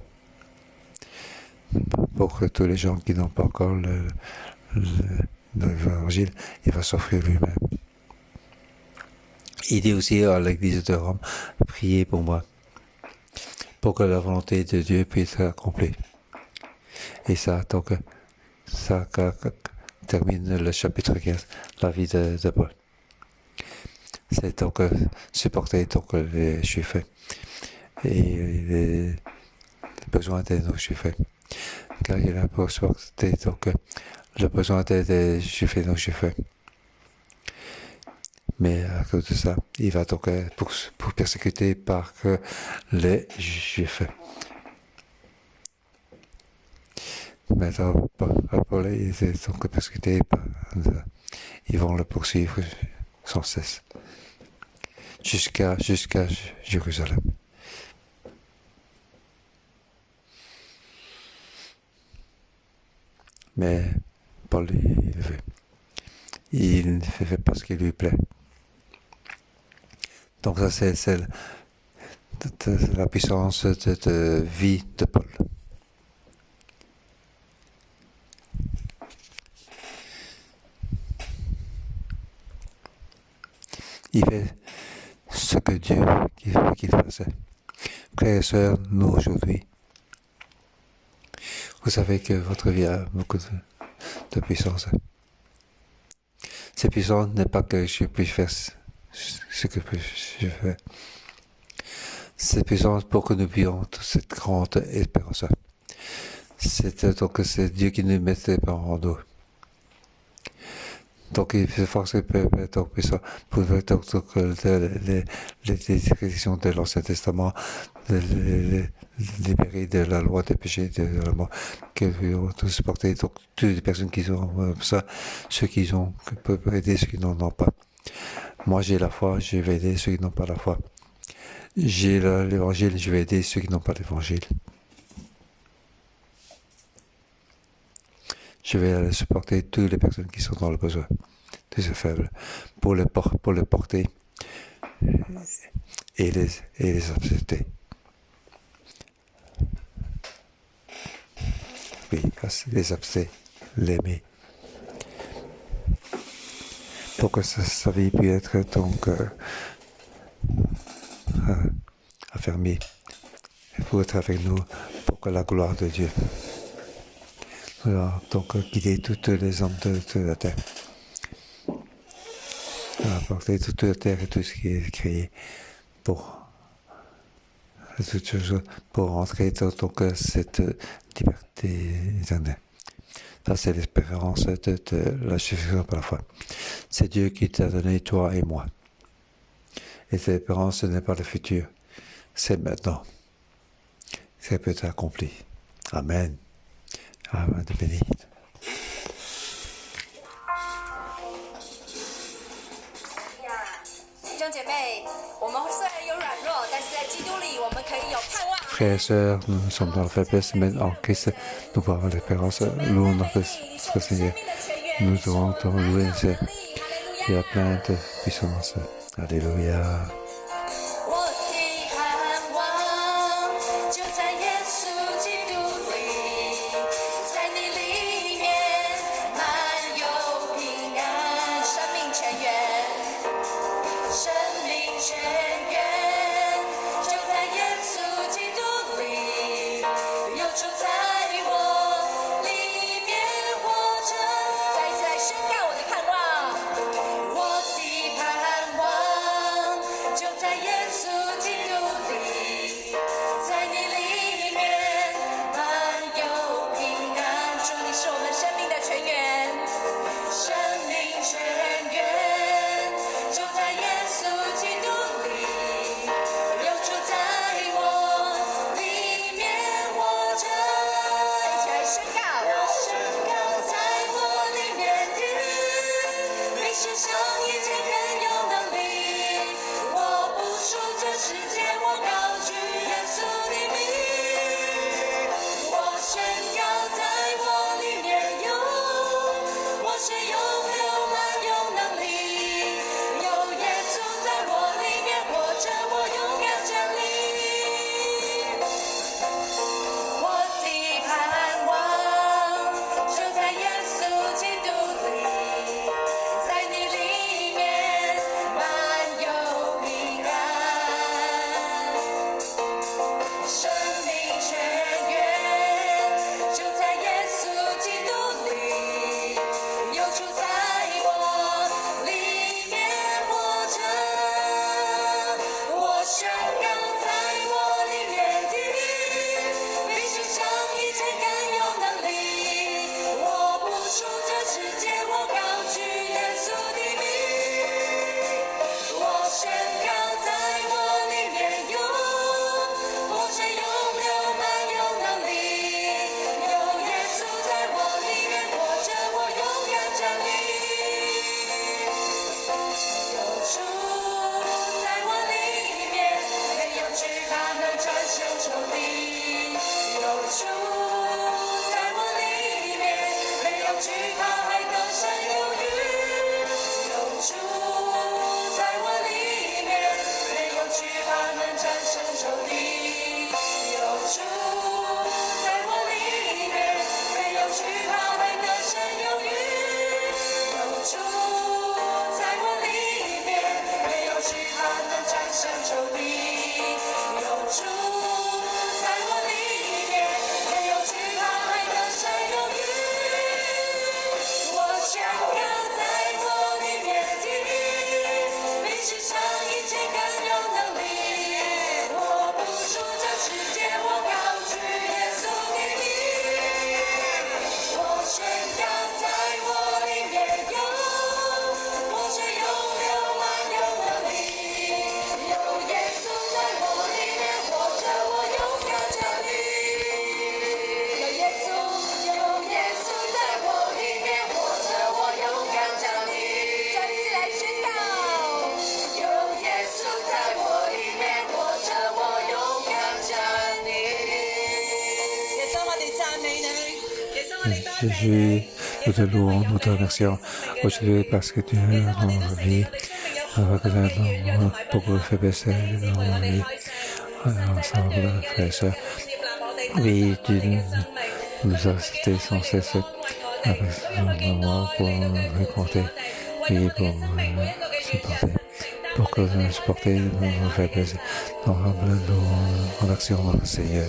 Pour que tous les gens qui n'ont pas encore l'évangile, il va s'offrir lui-même. Il dit aussi à l'église de Rome, priez pour moi, pour que la volonté de Dieu puisse être accomplie. Et ça, donc, ça termine le chapitre 15, la vie de Paul. C'est donc supporter donc les Juifs et les besoins de nos Juifs. Car il a supporté donc le besoin des Juifs et non-Juifs. Mais à cause de ça, il va donc pour persécuter par les Juifs. Maintenant, Paul est donc persécuté par ils vont le poursuivre sans cesse jusqu'à Jérusalem. Mais Paul, il fait pas ce qui lui plaît. Donc ça, c'est la puissance de vie de Paul. Il fait ce que Dieu veut qu'il fasse. Frères et sœurs, nous aujourd'hui, vous savez que votre vie a beaucoup de puissance. Cette puissance n'est pas que je puisse faire ce que je fais. Cette puissance pour que nous vivions toute cette grande espérance. Donc c'est Dieu qui nous met ses parents en dos. Donc il fait force donc puissant pour les discrétions de l'Ancien Testament, les libérer de la loi des péchés, de la mort, que nous tous supporter donc toutes les personnes qui ont ça, ceux qui ont peuvent aider ceux qui n'en ont pas. Moi j'ai la foi, je vais aider ceux qui n'ont pas la foi. J'ai l'évangile, je vais aider ceux qui n'ont pas l'évangile. Je vais aller supporter toutes les personnes qui sont dans le besoin, tous ces faibles, pour les porter et les accepter. Oui, les accepter, l'aimer. Pour que sa vie puisse être donc affermie. Il faut être avec nous pour que la gloire de Dieu. Alors, donc guider toutes les hommes de la terre. Apporter toute la terre et tout ce qui est créé pour toutes choses pour entrer dans donc, cette liberté éternelle. Ça, c'est l'espérance de la suffisance par la foi. C'est Dieu qui t'a donné toi et moi. Et cette espérance, ce n'est pas le futur, c'est maintenant. Ça peut être accompli. Amen. Amen de béni. 弟兄姐妹，我们虽然有软弱，但是在基督里我们可以有盼望。 Frères et sœurs, nous sommes dans la faiblesse, mais en Christ, nous pouvons avoir l'espérance. Louons notre Seigneur. Nous devons louer le Seigneur. Il y a plein de puissance. Alléluia. 我的盼望就在耶稣基督里，在你里面满有平安，生命泉源，生命泉源就在耶稣基督里，有主在我里面活着，再宣告我的盼望，我的盼望就惧怕，还得胜有余。有主在我里面，没有惧怕能战胜仇敌。有主在我里面，没有惧怕，还得胜有余。有主在我里面，没有惧怕能战胜仇敌。有主在我里面，没有惧怕，还得胜有余。我宣告在我里面的，比世上一切更有能力。我不输这世界，我高举耶稣的名。我宣告在我里面有，活水涌流满有能力。有耶稣在我里面活着，我勇敢站立。有耶稣，有耶稣在我里面活着，我勇敢站立。再次来宣告，有耶稣在我里面活着，我勇敢站立。耶稣，我哋讚美你。耶穌，我哋多謝你。 Jésus, nous te louons, nous te remercions aujourd'hui parce que tu es dans notre vie, avec beaucoup de faiblesses dans notre vie, ensemble, frères et sœurs. Oui, tu nous as assistés sans cesse avec nous pour nous réconforter, oui, pour supporter, pour que nous supporter nos faiblesses, dans l'action de notre Seigneur.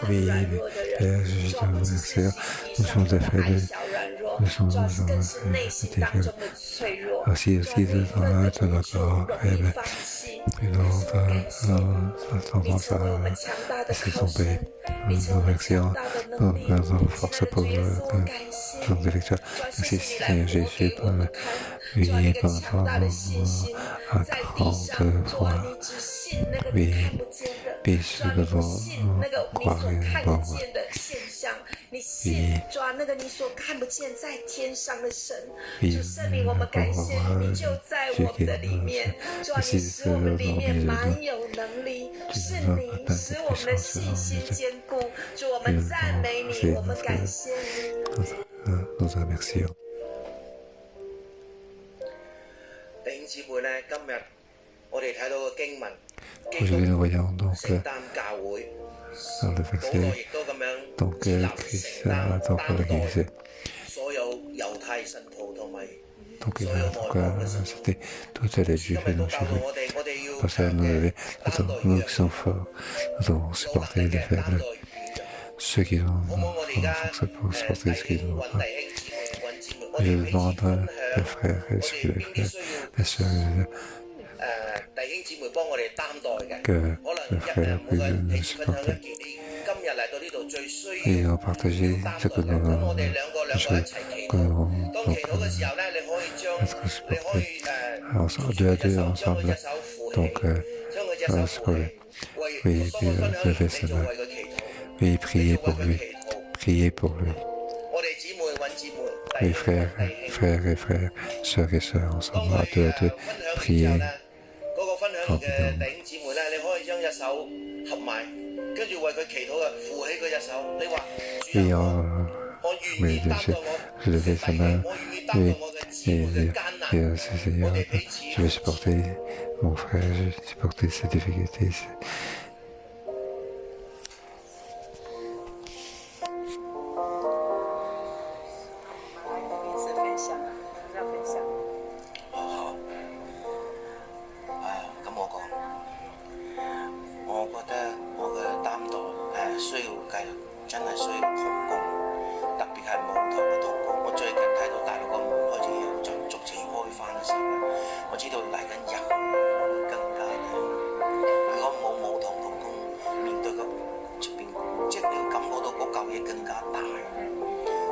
Oui, Père, je te remercie. Nous sommes des faibles, nous sommes des faibles. Aussi dans notre corps faible. Et donc, tendance à laisser tomber. Nous remercions, nous force pour nos victoires. Merci Seigneur Jésus pour notre grande foi. Oui, puis je veux croire en moi. 你现抓那个你所看不见在天上的神，主圣灵，我们感谢你，你就在我们的里面，主啊，你使我们里面满有能力，是你使我们的信心坚固，主，我们赞美你，我们感谢你。nous te remercions. 弟兄姊妹咧，今日我哋睇到個經文， Aujourd'hui, nous voyons donc 聖誕教會， dans le 保羅 verset 亦都咁樣 donc 設立 Christ 聖誕 donc 擔 l'Église. 待所有猶太神徒同埋 Donc 所 il 有 a 外 donc 邦嘅神徒。 accepté toutes les 今 juifs 日 et 都 non 教導 juifs. 我哋要 Parce que nous, 擔待 nous 與 qui sommes forts, nous devons 有 supporter 能力 les 嘅擔待 faibles. 與軟弱。 Ceux qui ont 好唔好？我哋而家 force pour 弟 supporter ce qu'ils 兄 n'ont 揾 pas. 弟兄姊妹揾姊妹，我 Je 哋彼此 demande 分 les 享， frères 我 et 哋 ceux 邊啲 les 需要 sœurs 弟兄姊妹幫我哋擔待嘅， que 可能 les frères 每個 puissent 人 nous 彼此分享一 supporter. 件你今日嚟到呢度最需 Et 要 ont partagé 擔 ce 待 que 嘅。咁我 nous 哋兩個一齊祈 que 禱。 nous 當祈禱嘅時候咧，你可以將 être 你可以 supportés ensemble, deux à deux 將佢 ensemble. 隻手扶起， Donc, 將佢隻手扶起，為 oui, 當我分享 lever 完， ses 你就 mains. 為佢祈禱， Oui, 你 priez 就為 pour 佢 lui. 祈禱。 Priez pour lui. 我哋姊妹揾姊妹， Oui, 弟兄揾弟兄。 frères et frères, sœurs et sœurs 當 ensemble, 我 à 哋 deux à deux, 分享完之後 priez. 咧，嗰個分享嘅弟兄姊妹咧，你可以將隻手合埋，跟住為佢祈禱嘅，扶起佢隻手。你話主 Oui, 啊，我願意 oui, 擔 je 當我 je levais 嘅 sa 弟 main. 兄，我願意擔 Oui, 當我嘅姊妹嘅艱難。 et Seigneur, 我哋彼此 je vais supporter mon frère, je vais supporter ses difficultés. 彼此分享，要分享。好，咁我講，我覺得我嘅擔待需要繼續，真係需要同工，特別係舞台嘅同工。我最近睇到大陸個門開始有逐漸開翻嘅時候咧，我知道嚟緊日會更加嘅。如果冇舞台同工，面對個出邊，即係你會感覺到嗰嚿嘢更加大。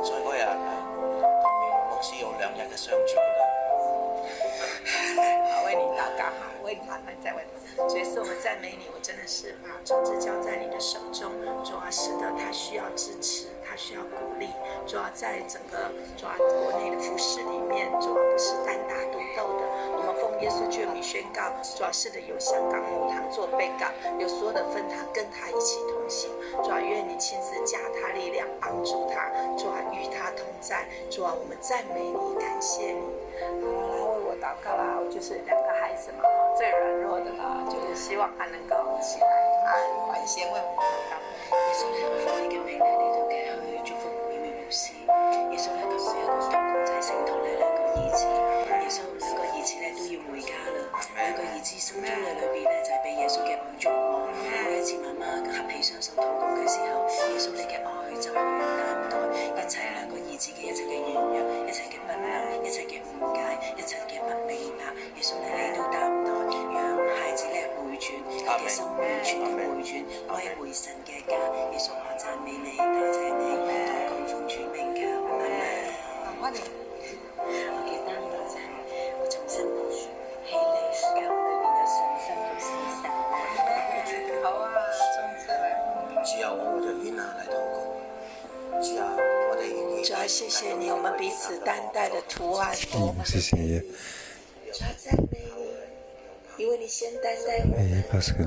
所以嗰日同牧師有2日嘅相處，覺得。好，为你祷告，好，为他们在为主耶稣，我们赞美你，我真的是把种子交在你的手中，主啊，是的，他需要支持，他需要鼓励。主要在整个国内的服饰里面，主要不是单打独斗的。我们奉耶稣救名宣告，主要是的有香港母堂做被告，有所有的分堂跟他一起同行。主要愿你亲自加他力量，帮助他。主要与他同在。主要我们赞美你，感谢你。来为我祷告啦！我就是2个孩子嘛，最软弱的啦，就是希望他能够起来。管先为我们祷告。耶穌咧，我奉你嘅名咧嚟到嘅去祝福每位牧師。耶穌咧，咁每一個同工仔聖徒咧2個兒子，耶穌2個兒子咧都要回家啦。2個兒子心中嘅裏邊咧就係俾耶穌嘅幫助喎。每一次媽媽合起雙手禱告嘅時候，耶穌你嘅愛就去擔待一切2個兒子嘅一切嘅軟弱、一切嘅不能、一切嘅誤解、一切嘅不明白。耶穌你都擔待，讓孩子咧回轉，佢嘅心完全嘅回轉，歸回神嘅家。耶穌我讚美你，多謝你，禱告奉主名求，阿們。我嘅擔待就係我重新起嚟，教裏邊有信心同事實。好啊，中子來。只有我就願下嚟禱告。只有我哋願意。主要謝謝你，我們彼此擔待的圖案。謝謝耶。主要讚美你，因為你先擔待我們。parce que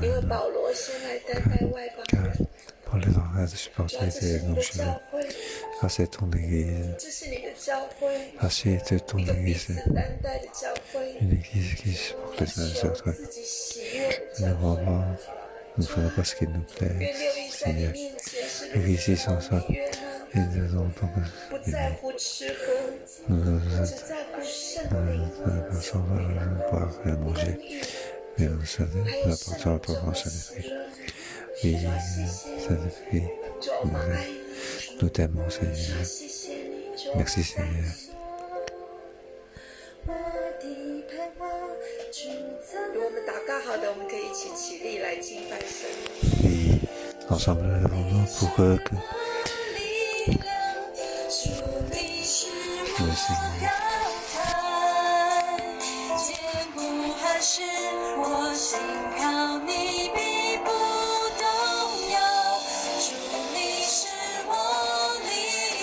因為保羅先來擔待外邦人。pour les gens de supporter ces non-chrétiens. Ah, c'est ton église. 這是你的教會。 Ah, c'est ton 一個彼 église. 此擔待的教會。 Une église qui supporte les uns les autres. 自己喜悅的 Nous 教會。 vraiment, nous faisons pas ce qu'il nous 願 plaît, 六一在你 Seigneur. 面前是 L'église ici sans ça, 願啊， et nous avons donc 不在乎吃喝， nous 只在乎聖靈。 sans boire et manger, mais nous sommes apportons pour mon Saint-Esprit. Oui, Saint-Esprit, nous t'aimons, Seigneur. Merci, Seigneur. 如果我們禱告好的，我們可以一起起立來敬拜神。 Oui, ensemble, levons-nous pour que le Seigneur. 坚固还是我心靠你必不动摇，主你是我力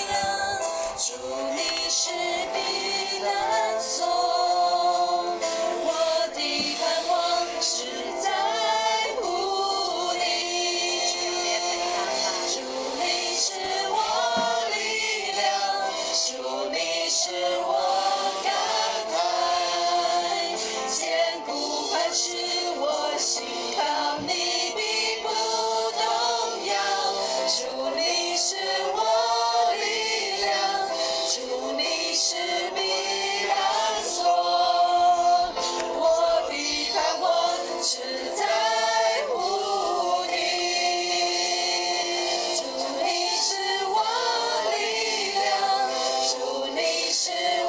量，主你是避难所，我的盼望是在乎你，主你是我力量，主你是我高台，坚固磐石，我心靠你必不动摇，主你是我力量，主你是避难所，我的盼望是在乎你，主你是我力量，主你是我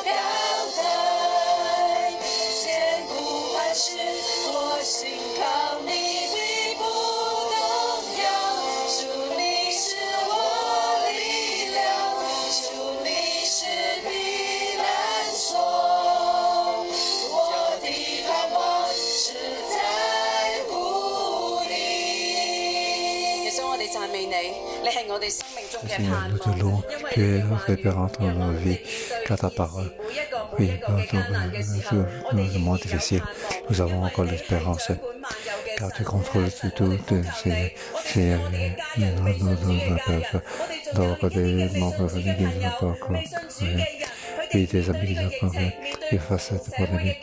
高台，坚固磐石，我心靠你必不动摇，主你是我力量，主你是避难所，我的盼望是在乎你。耶穌，我哋讚美你，你係我哋生命中嘅 Seigneur, 盼 nous te louons, 望。 tu es référente dans nos vies, car ta parole, oui, dans nos moments difficiles, nous avons encore l'espérance, car tu contrôles tout, c'est nous appelle dans des membres de famille qui ne sont pas encore, oui, des amis qui ne sont pas encore, et face à des problèmes,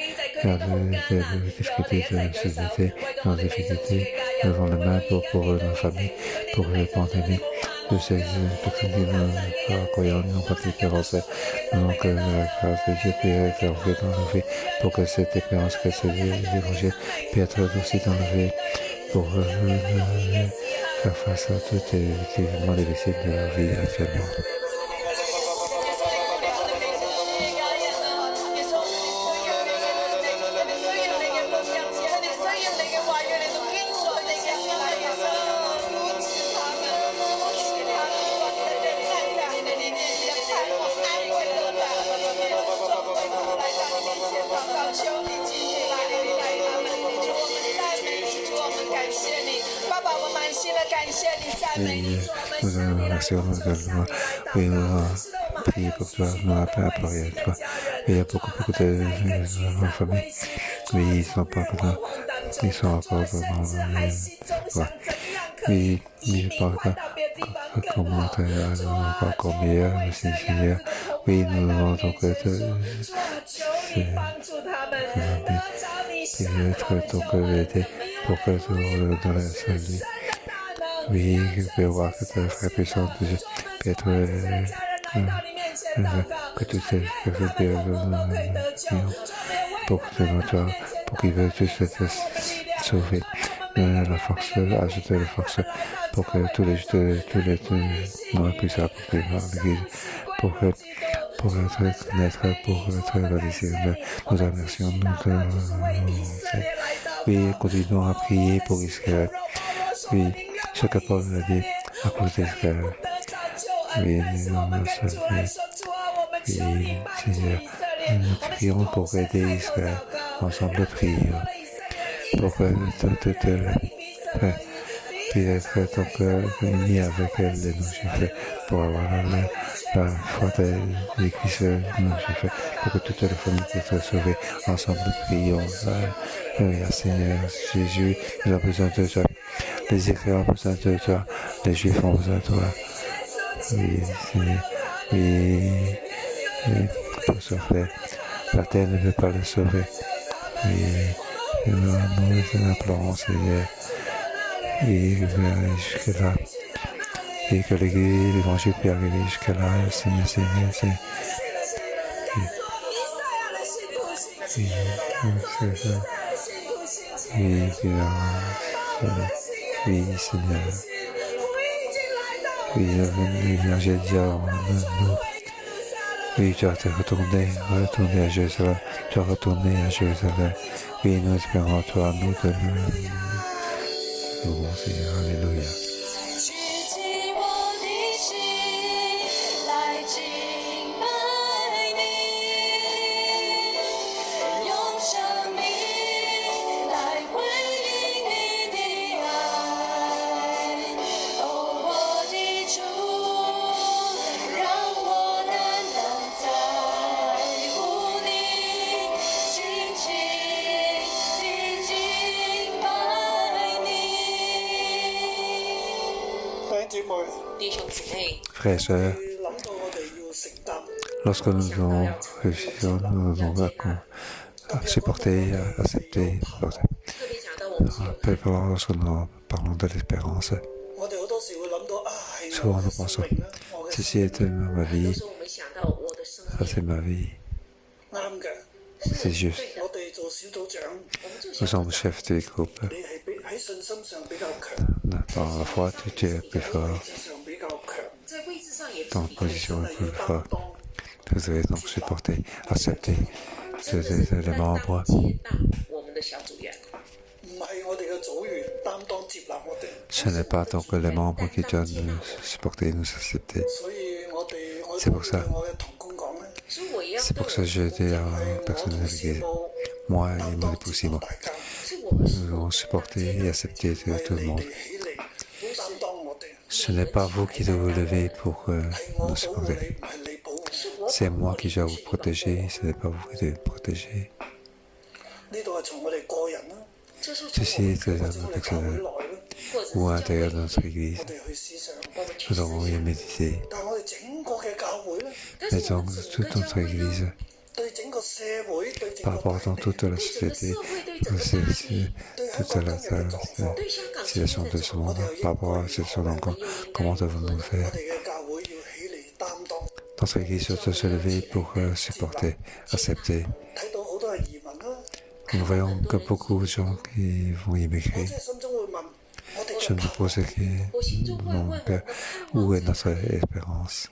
car des difficultés de société, dans des difficultés, nous avons les mains pour nos familles, pour les pandémies. De ces personnes qui n'ont pas d'espérance. Donc, la grâce de Dieu peut être enlevée dans nos vies pour que cette espérance, que ces évangiles puissent être aussi enlevés pour faire face à tous les événements difficiles de la vie actuellement. 爸，我们满心的感谢你，赞美你，主，我们向你来说，oui, prier pour toi, nous appelons à prier toi. Il y a beaucoup de familles. Oui, ils sont pas contents. Ils sont encore vraiment. Oui, je parle comment encore meilleur, Seigneur. Oui, nous demandons que être donc aider pour que dans la salle. Oui, je peux voir que ta frère puissante peut être que tu sais que c'est bien pour qu'il veut juste être sauvé. La force, ajouter la force pour que tous les nous puissent apporter dans l'église pour être connaître, pour être validé. Nous remercions, oui, continuons à prier pour Israël. Oui, ce que Paul a dit à cause d'Israël. Oui, Seigneur, nous prions pour aider Israël. Ensemble, prions pour que puis être donc unis avec les non-juifs pour avoir la foi de l'Église non-juive, pour que toute la famille puisse être sauvée. Ensemble, prions. Seigneur Jésus, nous avons besoin de toi. Les Israéliens ont besoin de toi. Les Juifs ont besoin de toi. Oui, Seigneur. Oui, pour sauver. La terre ne peut pas le sauver. Oui, nous implorons, Seigneur. Et jusque-là. Et que l'évangile puisse arriver jusque-là, Seigneur. Oui, Seigneur. Oui, l'évangile dit à nous. Oui, tu as retourné à Jérusalem. Tu as retourné à Jérusalem. Oui, nous espérons toi, nous de louons, Seigneur. Alléluia. Frères et sœurs, lorsque nous avons réussi, nous avons supporté, accepté, lorsque nous parlons de l'espérance, souvent nous pensons, ceci est ma vie, ça c'est ma vie, c'est juste. Nous sommes chefs du groupe. Par la foi, tu es plus fort. Ton position est plus forte. Vous devez donc supporter, accepter les membres. Ce n'est pas donc les membres qui doivent nous supporter, nous accepter. C'est pour ça que je dis à la personne de l'église, moi et mon époux Simon, nous devons supporter et accepter tout le monde. Ce n'est pas vous qui devez vous lever pour nous supporter. C'est moi qui dois vous protéger, ce n'est pas vous qui devez me protéger. Ceci est très personnel ou à l'intérieur de notre église. Nous devons y méditer. Mais dans toute notre église, par rapport à toute la société, toute la situation de ce monde, par rapport à cette situation, comment devons-nous faire? Notre église doit se lever pour supporter, accepter. Nous voyons que beaucoup de gens qui vont immigrer. Je me pose mon Père, où est notre espérance?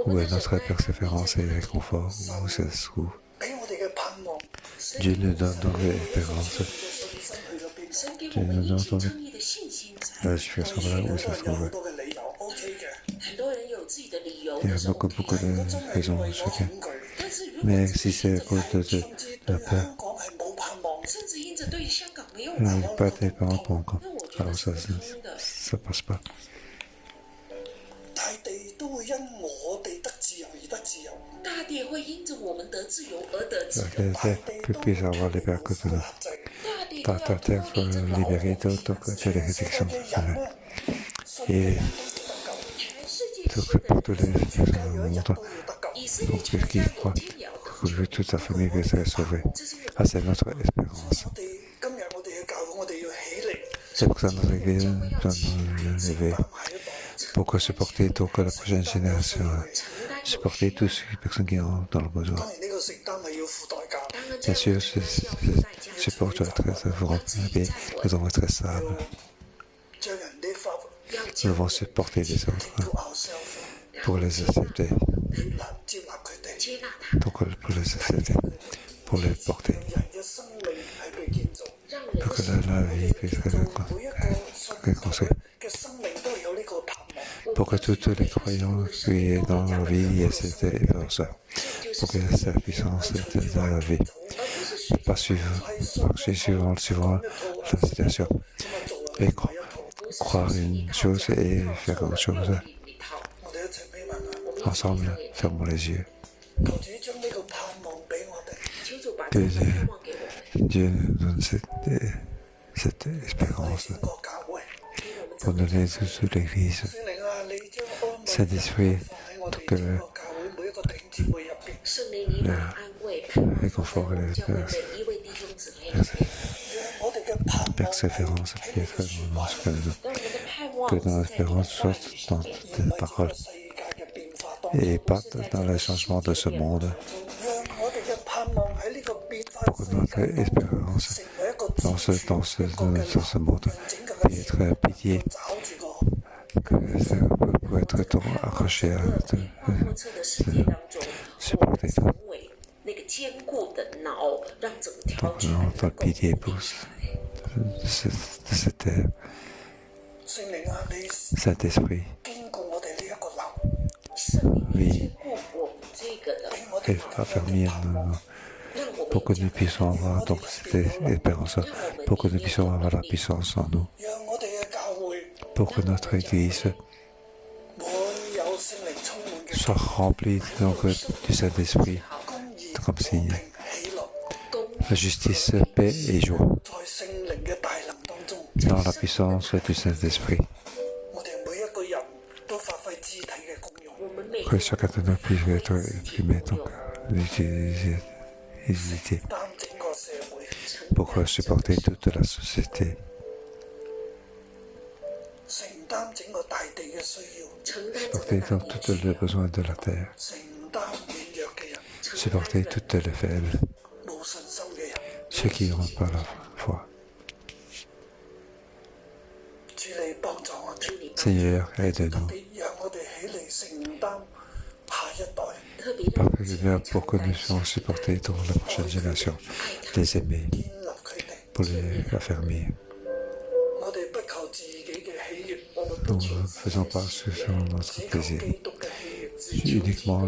Où est notre persévérance et réconfort? Où se trouve? Dieu nous donne donc l'espérance. Dieu nous donne donc la situation là où se trouve. Il y a beaucoup de raisons chacun. Mais si c'est à cause de la peur, pas des parents pas encore. 那我觉 Alors 得 ça, 是不通的。 ça passe pas. 大地都會因我哋得自由而得自由，大地会因着我们得自由而得自 Que 由， puisse avoir les pères que tout 大地都 ta 要 terre 脱离这 soit 个 libérée de les rédictions. Et 全世界 donc pour tous les monde, 以色列 pour 全 ceux qui 家有 croient, 天也要得 que toute sa famille puisse être sauvée. 这是我 Ah, c'est notre espérance. 我哋今日我哋嘅教會，我哋要起嚟 C'est pour ça que notre Église doit nous lever 下一代。 pour que supporter donc la prochaine génération, 承担有 supporter toutes les personnes qui ont dans le besoin. 當然呢個承擔係要付代價， 当然 Bien 这 sûr, 样 ce 是要付代价， support doit être très fort, mais nous devons être très stables. 將人哋發 要 Nous 教 devons supporter les autres to ourselves， pour les accepter, 接納佢哋，接納他， donc pour les accepter, pour les porter, 人嘅生命係被建造， 让人 pour que 的 la vie puisse être 每一個信 construite, 嘅生命都有呢個盼望。 pour que tous les croyants qui est dans la vie aient cette espérance, pour que cette puissance est dans la vie, ne pas marcher suivant la situation, et croire une chose et faire autre chose. 我哋一齊俾問下， Ensemble, fermons les yeux. 求主將呢個盼望俾我哋。 求主把这个盼望给我们， Dieu nous donne cette espérance 整個教會， pour donner toute l'Église. 聖靈啊，你將安慰 Saint-Esprit, 放喺我哋 que 整個教會每一個弟兄姊妹入邊， 圣灵你把安慰盼望 réconfort 放 et 在教会 l'espérance. 每一位弟兄姊妹里面， 讓我哋嘅盼望 Persévérance, qui est très grande, 让我们的盼望 que 是 dans 在你的 l'espérance 话 soit 语上 dans 面， tes paroles 世界嘅變化當中， et pas dans le changement de ce monde. 讓我哋嘅盼望喺呢個變化 Pour que notre espérance 成為一個 dans ce monde puisse être pitié, 找住個 que ça peut être accroché à 在幻莫测的世界当中，我们成为那个坚固的脑，让整条 donc 船 notre 能够 pitié pousse de cette terre. 聖靈啊，你 Saint-Esprit, 堅固我哋呢一個樓，圣灵你坚固我们這個的，俾我 et 哋 affermir nos, 讓我 pour que 們 nous puissions avoir donc cette espérance, pour que nous puissions avoir la puissance en nous, 讓我哋嘅教會 pour que notre Église 滿有聖靈充滿嘅 soit remplie donc du Saint-Esprit 公義、 comme signe, 喜樂， la justice, paix et joie 在聖靈嘅大能當中， dans la puissance du Saint-Esprit, 我哋每一個人都發揮肢體嘅功用，我們每 que chacun de nous puisse être exprimé donc utilisé 擔整個社會， pour supporter toute la société, 承擔整個大地嘅需要，承擔這 supporter 個 donc 大 tous 地 les besoins de la terre, 承擔軟弱嘅人， supporter toutes les faibles, 冇信心嘅人， ceux qui n'ont pas la foi. 主你幫助我哋， Seigneur, aide-nous, 別讓我哋起嚟承擔下一代。特別讓 Seigneur, pour que nous puissions supporter dans la prochaine génération, les aimer, 建立佢哋。 pour les affermir. 我哋不求自己嘅喜悅， Nous ne faisons pas selon notre 只求 plaisir, 基督嘅喜悅， uniquement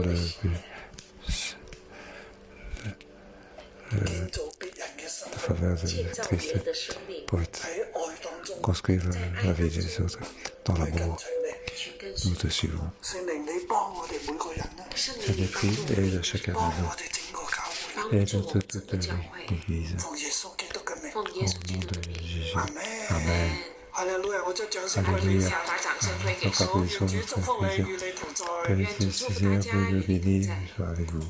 建造別人嘅生 la 命， faveur 建 de 造別 Christ 人的生命， pour être- 喺愛當中 construire la vie des autres dans 去跟 l'amour. 隨你。去跟 Nous 隨 te suivons. 聖靈，你幫我哋每個人啦，聖靈， Saint-Esprit, aide chacun 幫 de 我哋整個教會，幫 nous, 助 aide 我們 toute 整個教會， l'Église. 奉耶穌基督嘅名，奉耶穌基督的名。 Jésus. 阿門。 Amen. 哈利路亞！我將掌聲歸 Alléluia. 俾神，把掌聲歸給 Papa, 神， bénisse 主祝福你，與你同在。 Que le Seigneur vous bénisse, soit avec vous.